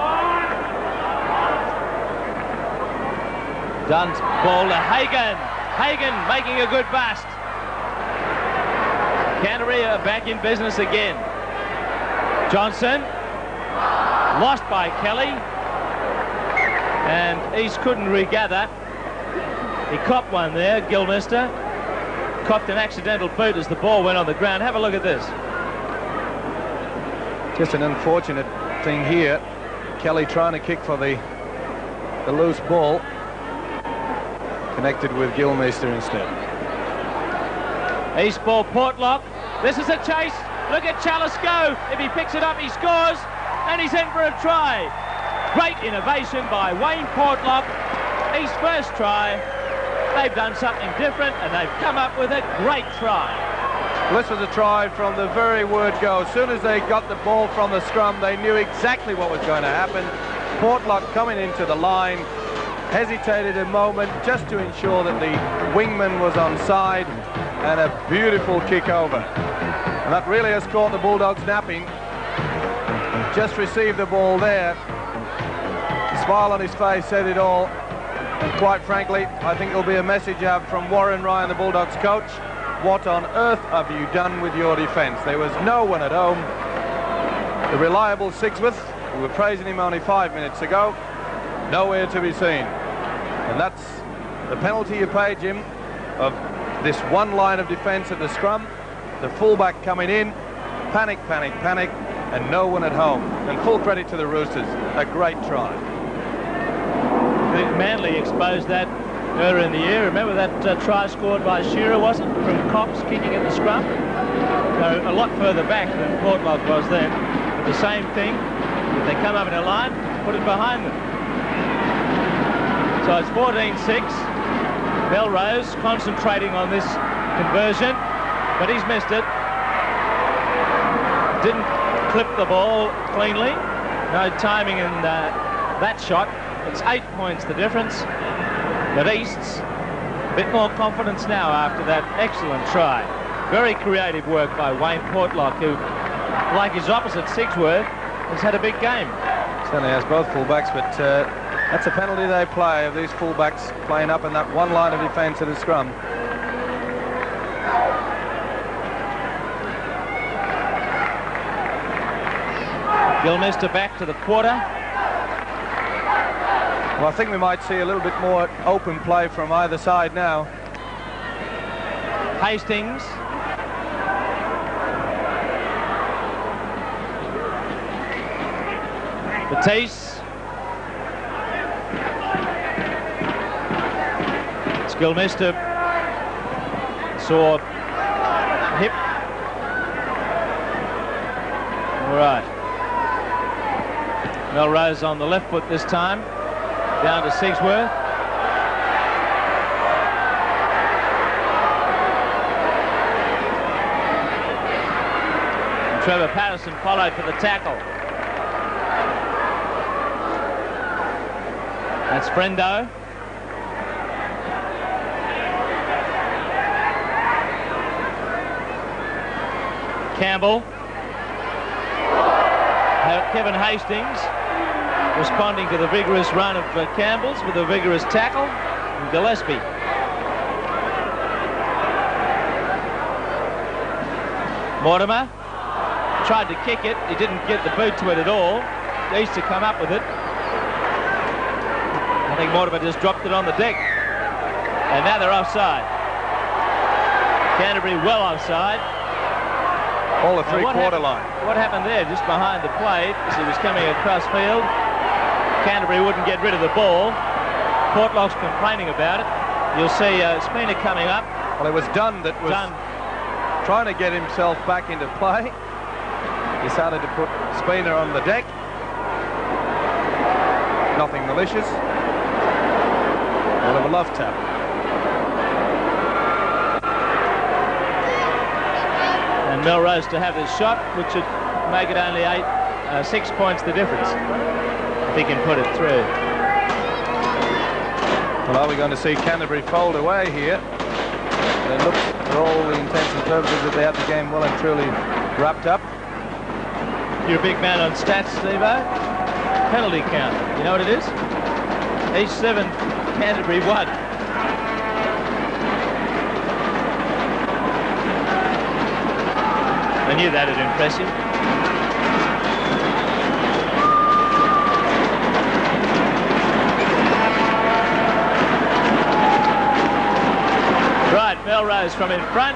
Dunn's ball to Hagan. Hagan making a good bust. Canterbury are back in business again. Johnson. Lost by Kelly. And East couldn't regather. He copped one there, Gilmister. Copped an accidental boot as the ball went on the ground. Have a look at this. Just an unfortunate thing here. Kelly trying to kick for the loose ball. Connected with Gilmister instead. East ball, Portlock. This is a chase. Look at Challis go. If he picks it up, he scores. And he's in for a try. Great innovation by Wayne Portlock. East first try. They've done something different and they've come up with a great try. This was a try from the very word go. As soon as they got the ball from the scrum, they knew exactly what was going to happen. Portlock coming into the line, hesitated a moment just to ensure that the wingman was onside, and a beautiful kick over. And that really has caught the Bulldogs napping. Just received the ball there. The smile on his face said it all. And quite frankly, I think there'll be a message out from Warren Ryan, the Bulldogs coach. What on earth have you done with your defence? There was no one at home. The reliable Sigsworth, we were praising him only 5 minutes ago, nowhere to be seen. And that's the penalty you pay, Jim, of this one line of defence at the scrum. The fullback coming in, panic, panic, panic, and no one at home. And full credit to the Roosters, a great try. I think Manly exposed that earlier in the year. Remember that try scored by Shearer, was it? From Cox kicking at the scrum. They're a lot further back than Portlock was then. But the same thing, if they come up in a line, put it behind them. So it's 14-6. Melrose concentrating on this conversion, but he's missed it. Didn't clip the ball cleanly. No timing in that shot. It's 8 points the difference. But East's a bit more confidence now after that excellent try. Very creative work by Wayne Portlock, who, like his opposite Sigsworth, has had a big game. Certainly has both fullbacks, but that's a penalty they play, of these fullbacks playing up in that one line of defence at the scrum. Gillespie back to the quarter. Well, I think we might see a little bit more open play from either side now. Hastings. Batiste. Gillespie saw hip. All right. Melrose on the left foot this time. Down to Sigsworth. And Trevor Paterson followed for the tackle. That's Frendo. Campbell. Kevin Hastings responding to the vigorous run of Campbell's with a vigorous tackle. And Gillespie. Mortimer tried to kick it. He didn't get the boot to it at all. East to come up with it. I think Mortimer just dropped it on the deck. And now they're offside. Canterbury well offside. All the three-quarter line. What happened there, just behind the plate, as he was coming across field? Canterbury wouldn't get rid of the ball. Portlock's complaining about it. You'll see Spina coming up. Well, it was Dunn that was trying to get himself back into play. Decided to put Spina on the deck. Nothing malicious. Well, of a love tap. And Melrose to have this shot, which would make it only 6 points the difference, if he can put it through. Well, are we going to see Canterbury fold away here? It looks, for all the intents and purposes, that they had the game well and truly wrapped up. You're a big man on stats, Steve-O. Penalty count. You know what it is? Each 7, Canterbury 1. I knew that would impress you. Right, Melrose from in front.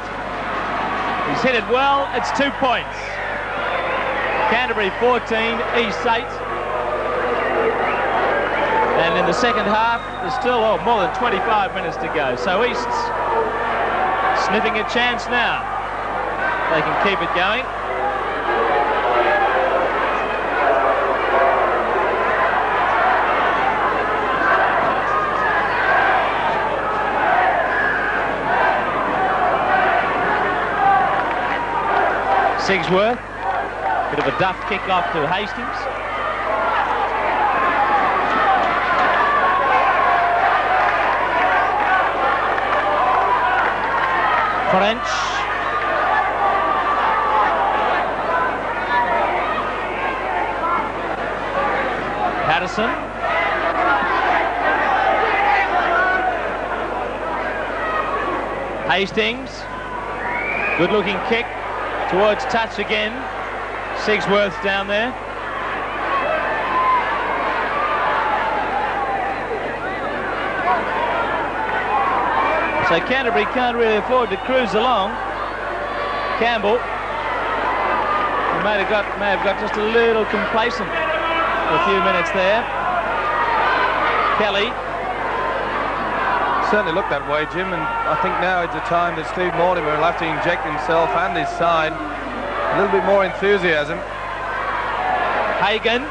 He's hit it well. It's 2 points. Canterbury 14, East 8. And in the second half, there's still more than 25 minutes to go. So East's sniffing a chance now. They can keep it going. Sigsworth. Bit of a duff kick off to Hastings. French. Paterson. Hastings. Good looking kick towards touch again. Sigsworth down there. So Canterbury can't really afford to cruise along. Campbell may have got just a little complacent for a few minutes there. Kelly. Certainly looked that way, Jim, and I think now is the time that Steve Mortimer will have to inject himself and his side a little bit more enthusiasm. Hagan.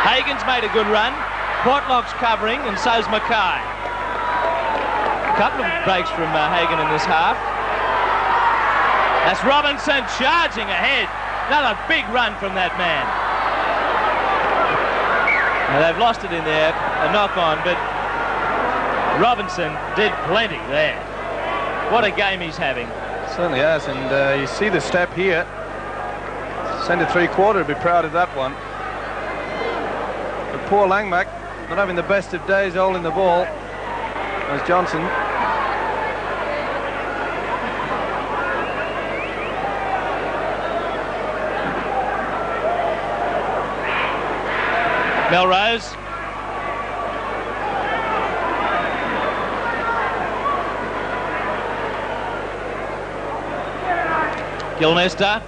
Hagan's made a good run. Portlock's covering, and so's Mackay. A couple of breaks from Hagan in this half. That's Robinson charging ahead. Another big run from that man. Now they've lost it in there, a knock-on, but Robinson did plenty there. What a game he's having. Certainly has, and you see the step here. Centre three-quarter would be proud of that one. But poor Langmack, not having the best of days holding the ball, as Johnson. Melrose. Gilnester.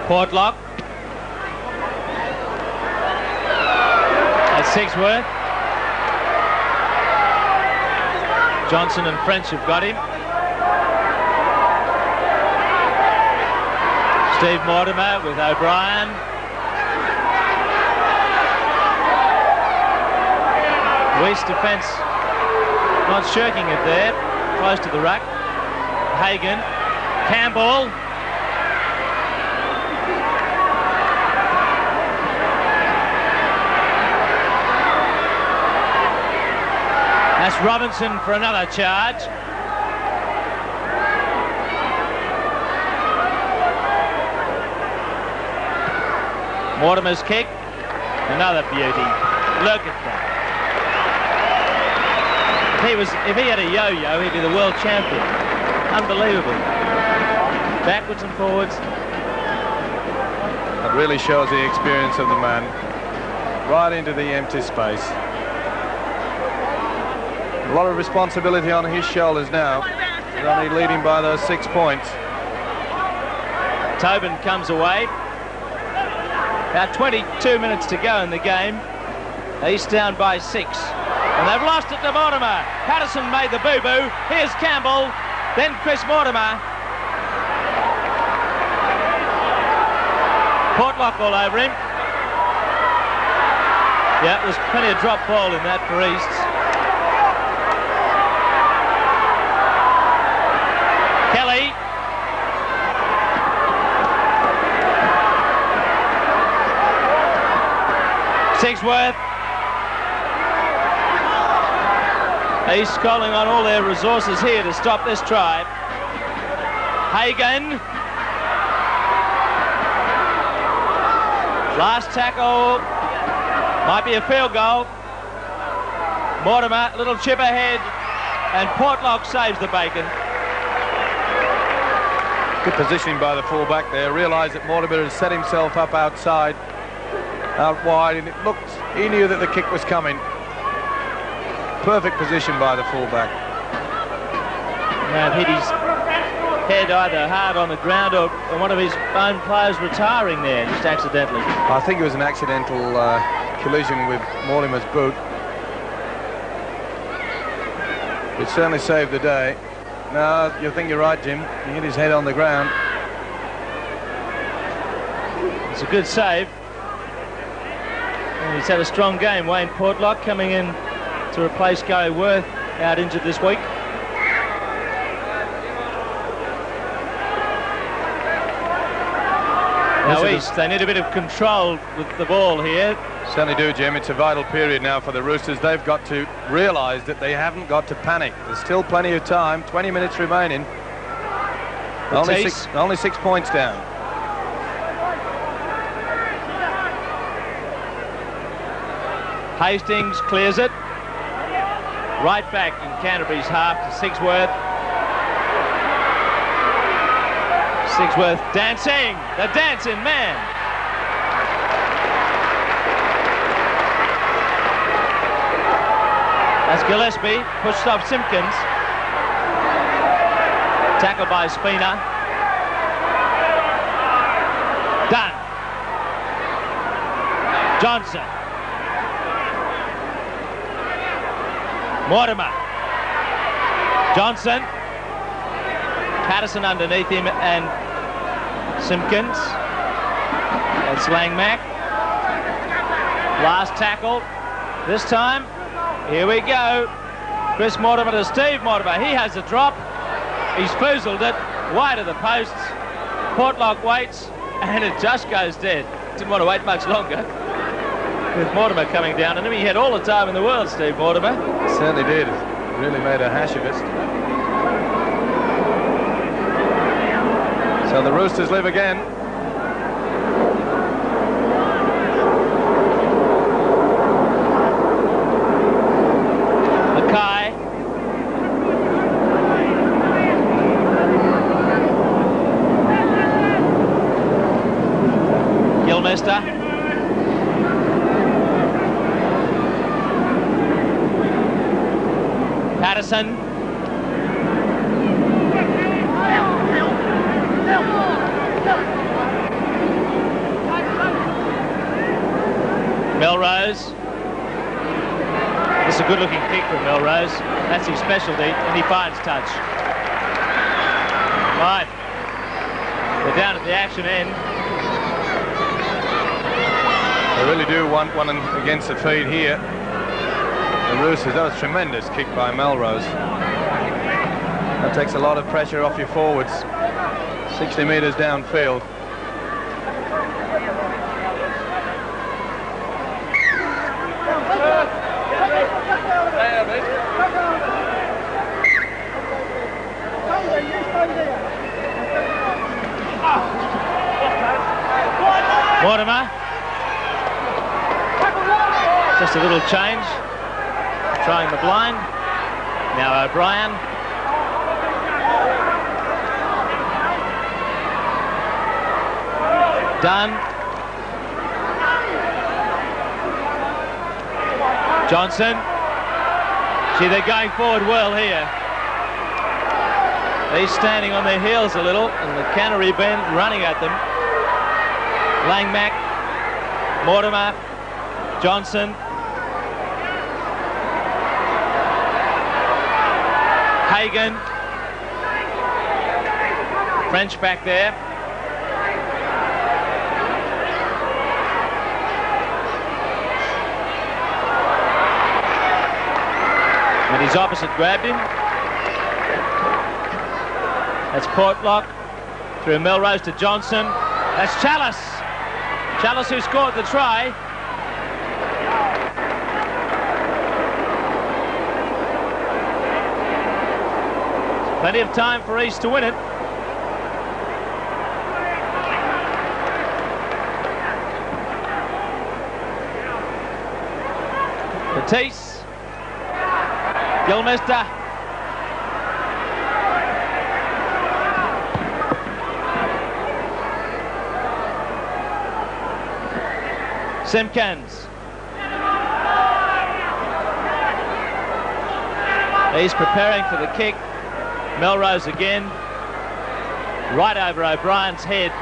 Portlock. That's Sigsworth. Johnson and French have got him. Steve Mortimer with O'Brien. West defence not shirking it there, close to the ruck. Hagan. Campbell. That's Robinson for another charge. Mortimer's kick, another beauty. Look at that. If he had a yo-yo, he'd be the world champion. Unbelievable. Backwards and forwards. That really shows the experience of the man. Right into the empty space. A lot of responsibility on his shoulders now. He's only leading by those 6 points. Tobin comes away. About 22 minutes to go in the game. East down by 6. And they've lost it to Mortimer. Paterson made the boo-boo. Here's Campbell. Then Chris Mortimer. Portlock all over him. Yeah, there's plenty of drop ball in that for East. Kelly. Sigsworth. East calling on all their resources here to stop this try. Hagan. Last tackle. Might be a field goal. Mortimer, little chip ahead. And Portlock saves the bacon. Good positioning by the fullback there. Realised that Mortimer had set himself up outside, out wide, and it looked, he knew that the kick was coming. Perfect position by the fullback. Now hit his head either hard on the ground or one of his own players retiring there, just accidentally. I think it was an accidental collision with Mortimer's boot. It certainly saved the day. No, you think you're right, Jim. He hit his head on the ground. It's a good save. And he's had a strong game. Wayne Portlock coming in to replace Gary Worth, out injured this week. Now East, they need a bit of control with the ball here. Certainly do, Jim. It's a vital period now for the Roosters. They've got to realise that they haven't got to panic. There's still plenty of time, 20 minutes remaining. Only 6 points down. Hastings clears it. Right back in Canterbury's half to Sigsworth. Sigsworth dancing, the dancing man. That's Gillespie, pushed off Simpkins. Tackled by Spina. Dunn. Johnson. Mortimer. Johnson. Paterson underneath him and Simpkins. That's Langmack. Last tackle. This time, here we go. Chris Mortimer to Steve Mortimer. He has a drop. He's foozled it wide of the posts. Portlock waits and it just goes dead. Didn't want to wait much longer. With Mortimer coming down on him. He had all the time in the world, Steve Mortimer. Certainly did. Really made a hash of it. So the Roosters live again. Mackay. Gilmester. Paterson. Melrose. This is a good-looking kick from Melrose. That's his specialty, and he finds touch. Right. They're down at the action end. They really do want one against the feet here. The Roosters, that was a tremendous kick by Melrose. That takes a lot of pressure off your forwards. 60 metres downfield. Mortimer. Just a little change. Trying the blind. Now O'Brien. Dunn. Johnson. See, they're going forward well here. He's standing on their heels a little, and the Canterbury band running at them. Langmack, Mortimer, Johnson. Hagan. French back there. And his opposite grabbed him. That's Portlock through Melrose to Johnson. That's Challis. Challis who scored the try. Plenty of time for East to win it. Batiste. Gilmester. Simpkins. He's preparing for the kick. Melrose again. Right over O'Brien's head.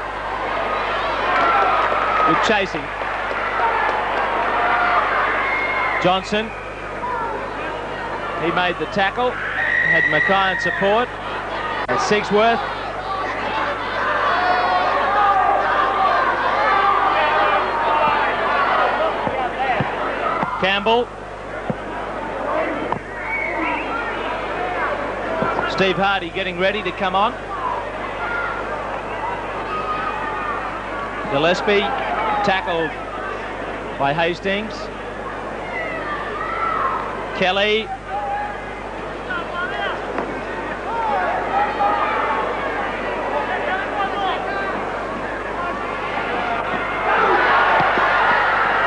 Good chasing. Johnson. He made the tackle. Had Mackay in support. And Sigsworth. Campbell. Steve Hardy getting ready to come on. Gillespie tackled by Hastings. Kelly.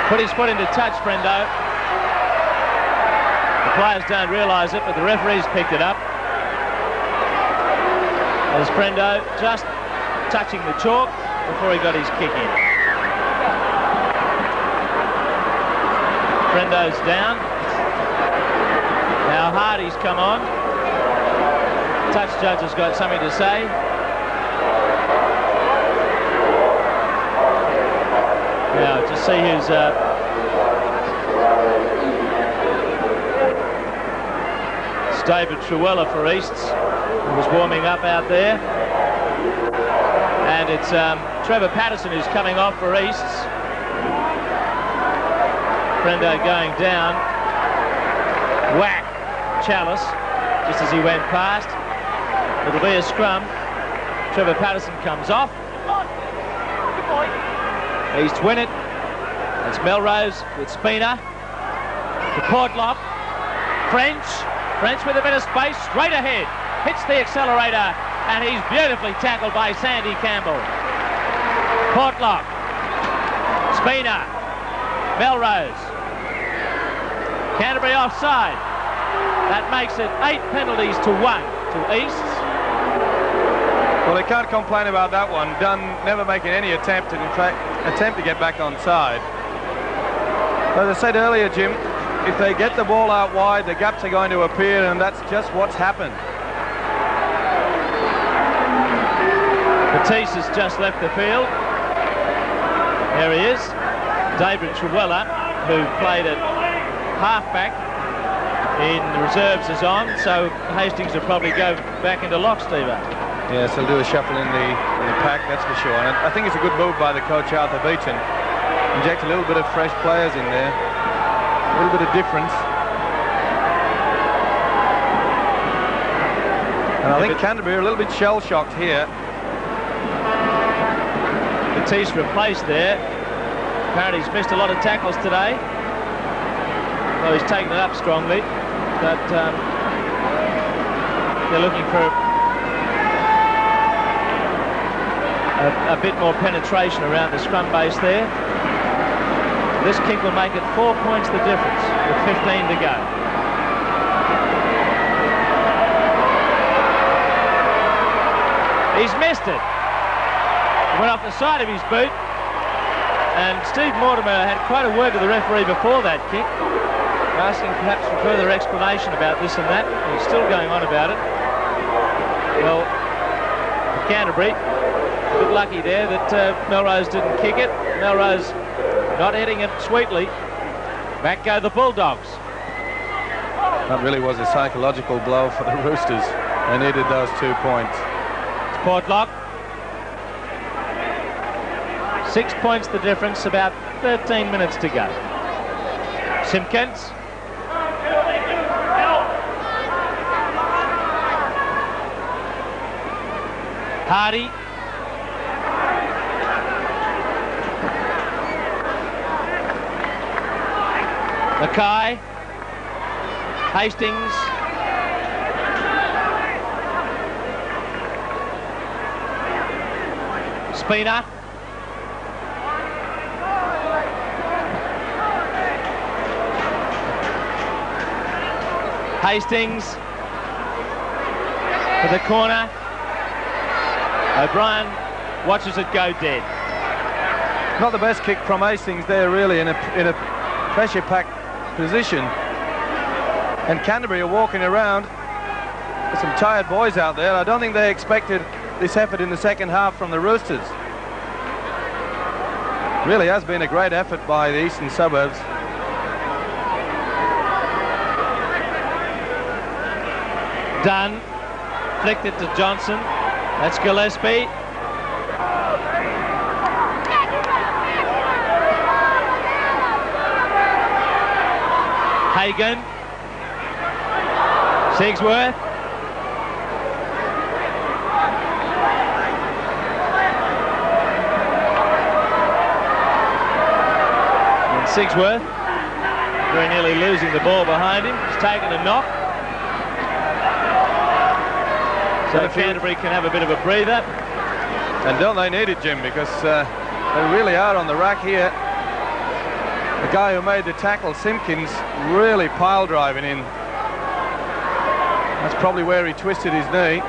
Put his foot into touch, Frendo. The players don't realise it, but the referee's picked it up. As Frendo just touching the chalk before he got his kick in. Frendo's down. Now Hardy's come on. Touch judge has got something to say. Now to see who's it's David Truella for Easts, who was warming up out there. And it's Trevor Paterson who's coming off for Easts. Frendo going down. Whack, Challis, just as he went past. It'll be a scrum. Trevor Paterson comes off. East win it. It's Melrose with Spina. To Portlock. French with a bit of space, straight ahead. Hits the accelerator, and he's beautifully tackled by Sandy Campbell. Portlock. Spina. Melrose. Canterbury offside. That makes it 8 penalties to 1 to Easts. Well, they can't complain about that one. Dunn never making any attempt to get back on side. As I said earlier, Jim, if they get the ball out wide, the gaps are going to appear, and that's just what's happened. Batiste has just left the field. There he is. David Truella, who played at halfback in the reserves, is on, so Hastings will probably go back into lock, Steve. Yes, they'll do a shuffle in the pack, that's for sure. And I think it's a good move by the coach, Arthur Beaton. Inject a little bit of fresh players in there, a little bit of difference. And I think Canterbury are a little bit shell-shocked here. Batiste replaced there. Apparently he's missed a lot of tackles today. Well, he's taken it up strongly, but they're looking for a bit more penetration around the scrum base there. This kick will make it 4 points the difference with 15 to go. He's missed it. It went off the side of his boot, and Steve Mortimer had quite a word to the referee before that kick, asking perhaps for further explanation about this and that. He's still going on about it. Well, Canterbury, a bit lucky there that Melrose didn't kick it. Melrose not hitting it sweetly. Back go the Bulldogs. That really was a psychological blow for the Roosters. They needed those 2 points. It's Portlock. 6 points the difference, about 13 minutes to go. Simpkins. Hardy. Mackay. Hastings. Spina. Hastings for the corner. O'Brien watches it go dead. Not the best kick from Hastings there, really, in a pressure-packed position. And Canterbury are walking around. There's some tired boys out there. I don't think they expected this effort in the second half from the Roosters. Really has been a great effort by the Eastern Suburbs. Dunn flicked it to Johnson. That's Gillespie. Hagan. Sigsworth. Sigsworth, very nearly losing the ball behind him. He's taken a knock. So Canterbury can have a bit of a breather. And don't they need it, Jim, because they really are on the rack here. The guy who made the tackle, Simpkins, really pile driving in. That's probably where he twisted his knee.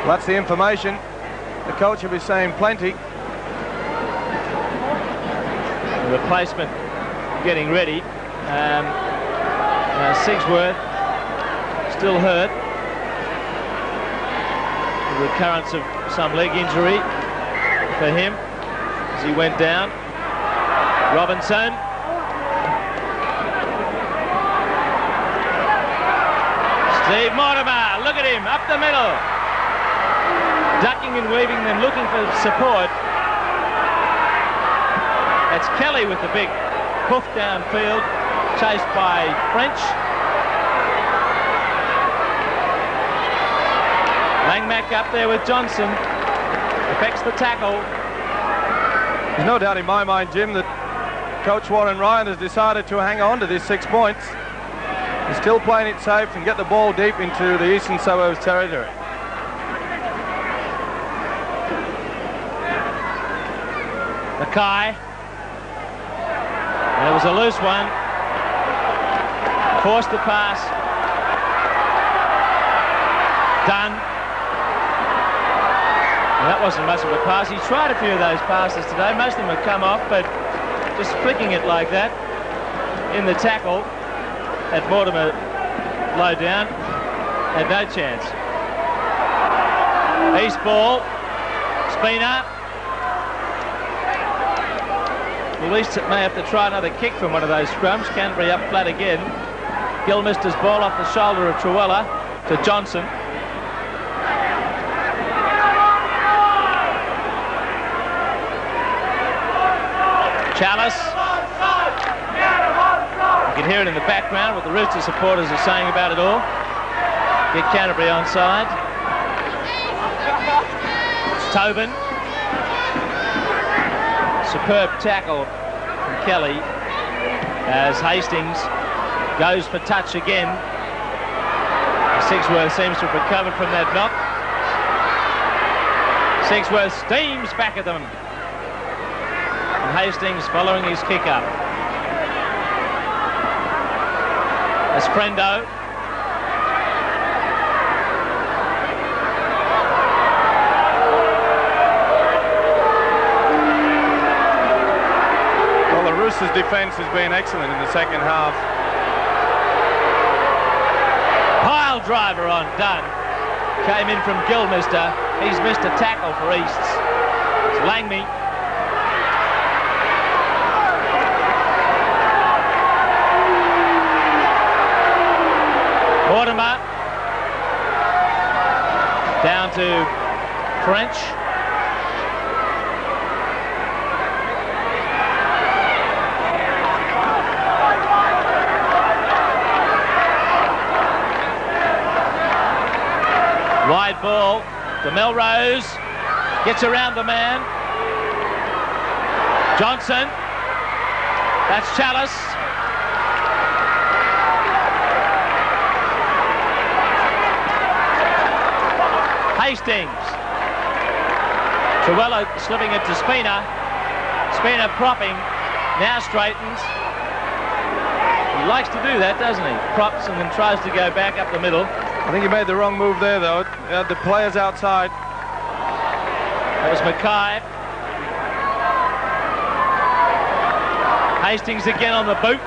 That's the information. The coach will be saying plenty. The replacement getting ready. Sigsworth still hurt. The recurrence of some leg injury for him as he went down. Robinson. Steve Mortimer, look at him, up the middle. Ducking and weaving them, looking for support. That's Kelly with the big hoof downfield, chased by French. Langmack up there with Johnson. Affects the tackle. There's no doubt in my mind, Jim, that Coach Warren Ryan has decided to hang on to these 6 points. He's still playing it safe and get the ball deep into the Eastern Suburbs territory. Mackay. There was a loose one. Forced the pass. Dunn. And that wasn't much of a pass. He tried a few of those passes today. Most of them have come off, but just flicking it like that in the tackle at Mortimer low down had no chance. East ball. Spina. At least it may have to try another kick from one of those scrums. Canterbury up flat again. Gilmister's ball off the shoulder of Truella to Johnson. Challis. You can hear it in the background what the Roosters supporters are saying about it all. Get Canterbury onside. Tobin. Superb tackle from Kelly as Hastings goes for touch again. Sigsworth seems to have recovered from that knock. Sigsworth steams back at them. And Hastings following his kick up. As Frendo. Roosters' defence has been excellent in the second half. Pile driver on Dunn. Came in from Gilmister. He's missed a tackle for Easts. It's Langmack. Mortimer. Down to French. Wide ball to Melrose. Gets around the man. Johnson. That's Challis. Hastings. Truella slipping it to Spina. Spina propping. Now straightens. He likes to do that, doesn't he? Props and then tries to go back up the middle. I think he made the wrong move there, though. The players outside. That was Mackay. Hastings again on the boot.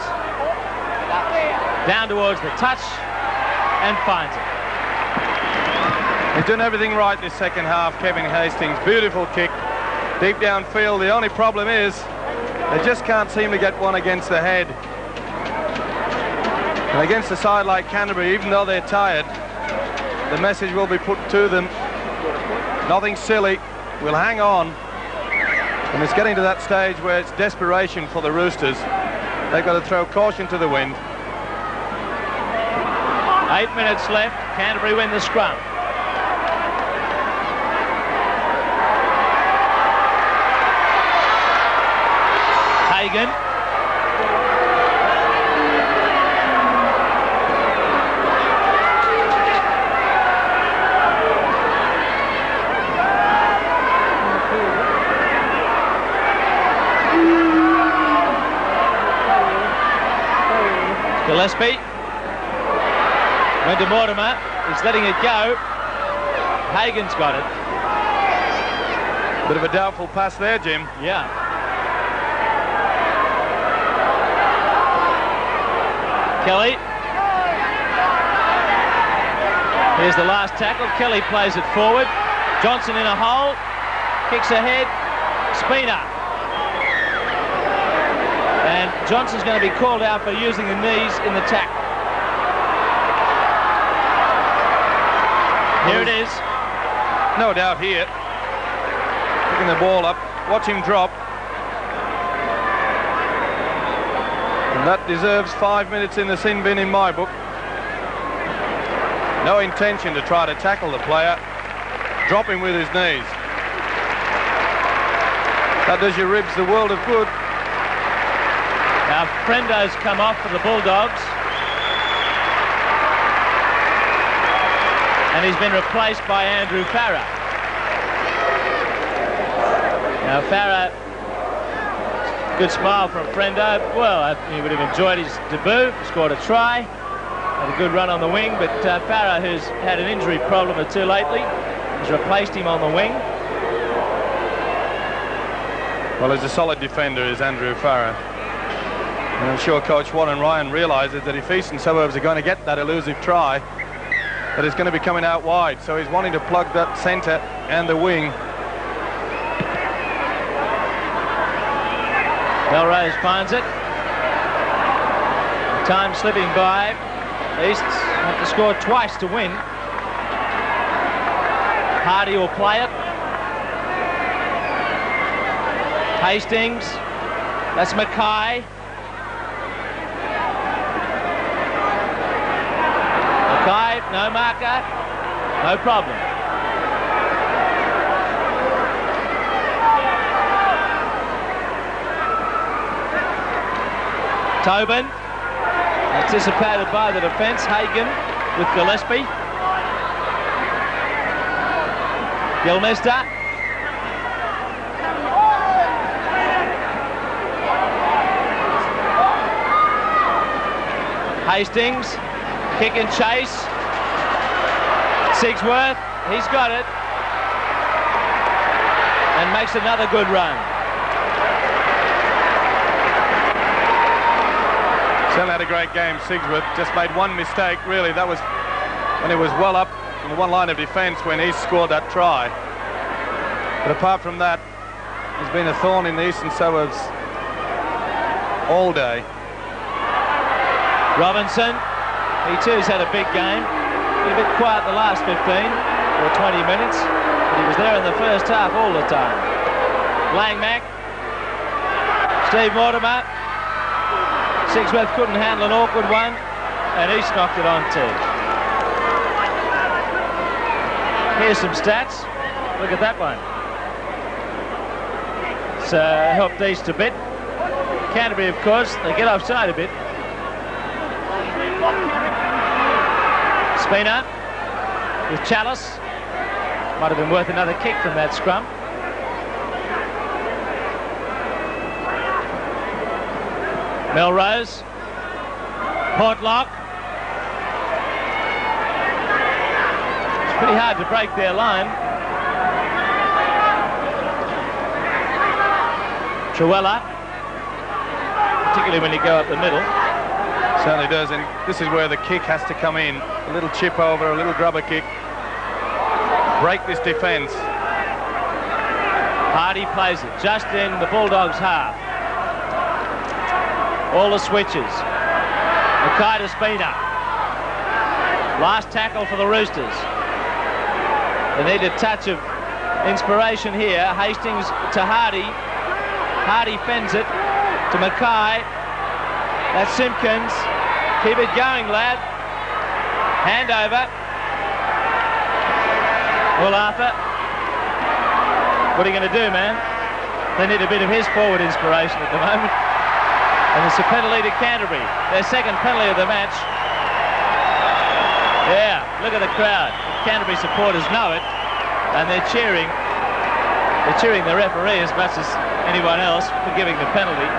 Down towards the touch and finds it. He's done everything right this second half, Kevin Hastings. Beautiful kick. Deep downfield. The only problem is they just can't seem to get one against the head. And against a side like Canterbury, even though they're tired, the message will be put to them. Nothing silly. We'll hang on. And it's getting to that stage where it's desperation for the Roosters. They've got to throw caution to the wind. 8 minutes left. Canterbury win the scrum. Hagan. Gillespie. Went to Mortimer. He's letting it go. Hagan's got it. Bit of a doubtful pass there, Jim. Yeah. Kelly. Here's the last tackle. Kelly plays it forward. Johnson in a hole. Kicks ahead. Spina. And Johnson's going to be called out for using the knees in the tackle. Here it is. No doubt here. Picking the ball up. Watch him drop. And that deserves 5 minutes in the sin bin in my book. No intention to try to tackle the player. Drop him with his knees. That does your ribs the world of good. Now Frendo's come off for the Bulldogs. And he's been replaced by Andrew Farrar. Now Farrar, good smile from Frendo. Well, he would have enjoyed his debut, scored a try, had a good run on the wing, but Farrar, who's had an injury problem or two lately, has replaced him on the wing. Well, he's a solid defender, is Andrew Farrar. And I'm sure Coach Warren Ryan realises that if Eastern Suburbs are going to get that elusive try, that it's going to be coming out wide. So he's wanting to plug that centre and the wing. Melrose finds it. Time slipping by. East have to score twice to win. Hardy will play it. Hastings. That's Mackay. Mackay, no marker. No problem. Tobin, anticipated by the defence. Hagan with Gillespie. Gilmester. Hastings, kick and chase. Sigsworth, he's got it. And makes another good run. Still had a great game, Sigsworth. Just made one mistake, really. That was when he was well up in the one line of defence when he scored that try. But apart from that, he's been a thorn in the Eastern Suburbs all day. Robinson, he too has had a big game. Been a bit quiet the last 15 or 20 minutes, but he was there in the first half all the time. Langmack, Steve Mortimer. Sigsworth couldn't handle an awkward one, and East knocked it on too. Here's some stats. Look at that one. It's helped East a bit. Canterbury, of course, they get offside a bit. Spina with Challis. Might have been worth another kick from that scrum. Melrose. Portlock. It's pretty hard to break their line. Truella. Particularly when you go up the middle. Certainly does, and this is where the kick has to come in. A little chip over, a little grubber kick. Break this defence. Hardy plays it just in the Bulldogs' half. All the switches. Mackay to Spina. Last tackle for the Roosters. They need a touch of inspiration here. Hastings to Hardy. Hardy fends it to Mackay. That's Simpkins. Keep it going, lad. Hand over. Well, Arthur, what are you going to do, man? They need a bit of his forward inspiration at the moment. And it's a penalty to Canterbury, their second penalty of the match. Yeah, look at the crowd. The Canterbury supporters know it, and they're cheering. They're cheering the referee as much as anyone else for giving the penalty.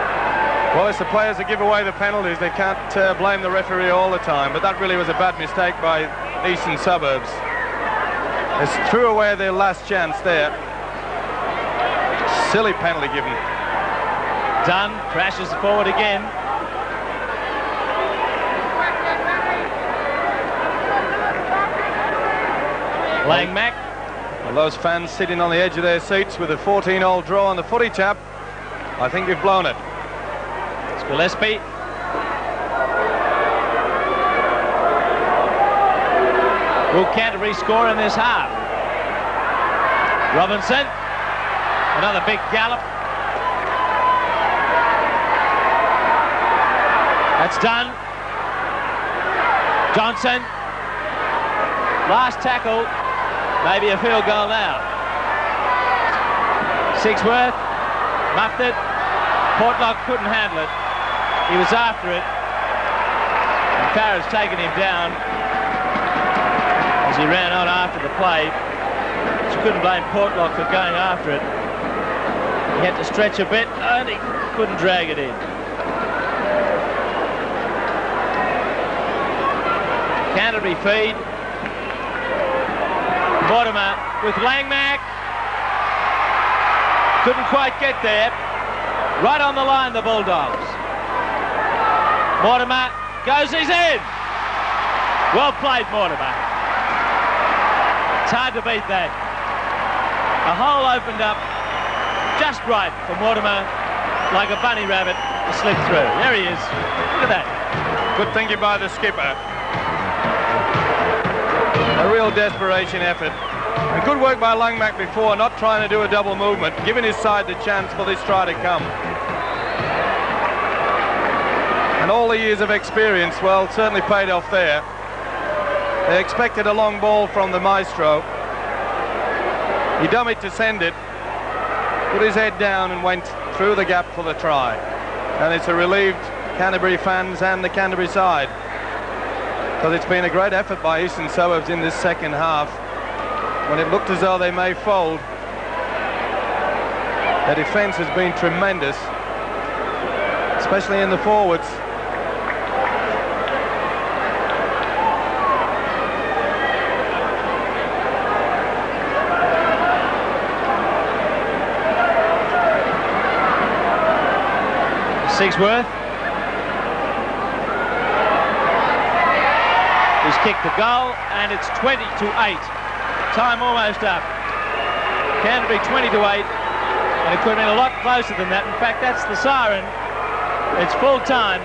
Well, it's the players that give away the penalties. They can't blame the referee all the time, but that really was a bad mistake by Eastern Suburbs. They threw away their last chance there. Silly penalty given. Dunn crashes forward again. Langmack. Well, those fans sitting on the edge of their seats with a 14-hole draw on the footy tap, I think you've blown it. Gillespie. Will Canterbury score in this half? Robinson. Another big gallop. That's done. Johnstone. Last tackle. Maybe a field goal now. Sigsworth. Muffed it. Portlock couldn't handle it. He was after it. And Farrar's taken him down as he ran on after the play. So couldn't blame Portlock for going after it. He had to stretch a bit and he couldn't drag it in. Canterbury feed. Mortimer with Langmack. Couldn't quite get there. Right on the line, the Bulldogs. Mortimer goes, he's in. Well played, Mortimer. It's hard to beat that. A hole opened up just right for Mortimer, like a bunny rabbit, to slip through. There he is. Look at that. Good thinking by the skipper. A real desperation effort. And good work by Langmack before, not trying to do a double movement, giving his side the chance for this try to come. And all the years of experience, well, certainly paid off there. They expected a long ball from the maestro. He dummied to send it, put his head down and went through the gap for the try. And it's a relieved Canterbury fans and the Canterbury side, because it's been a great effort by Eastern Suburbs in this second half. When it looked as though they may fold, their defence has been tremendous, especially in the forwards. Sigsworth. He's kicked the goal and it's 20-8. Time almost up. Canterbury 20-8, and it could have been a lot closer than that. In fact, that's the siren. It's full time.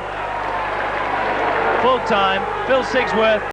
Full time. Phil Sigsworth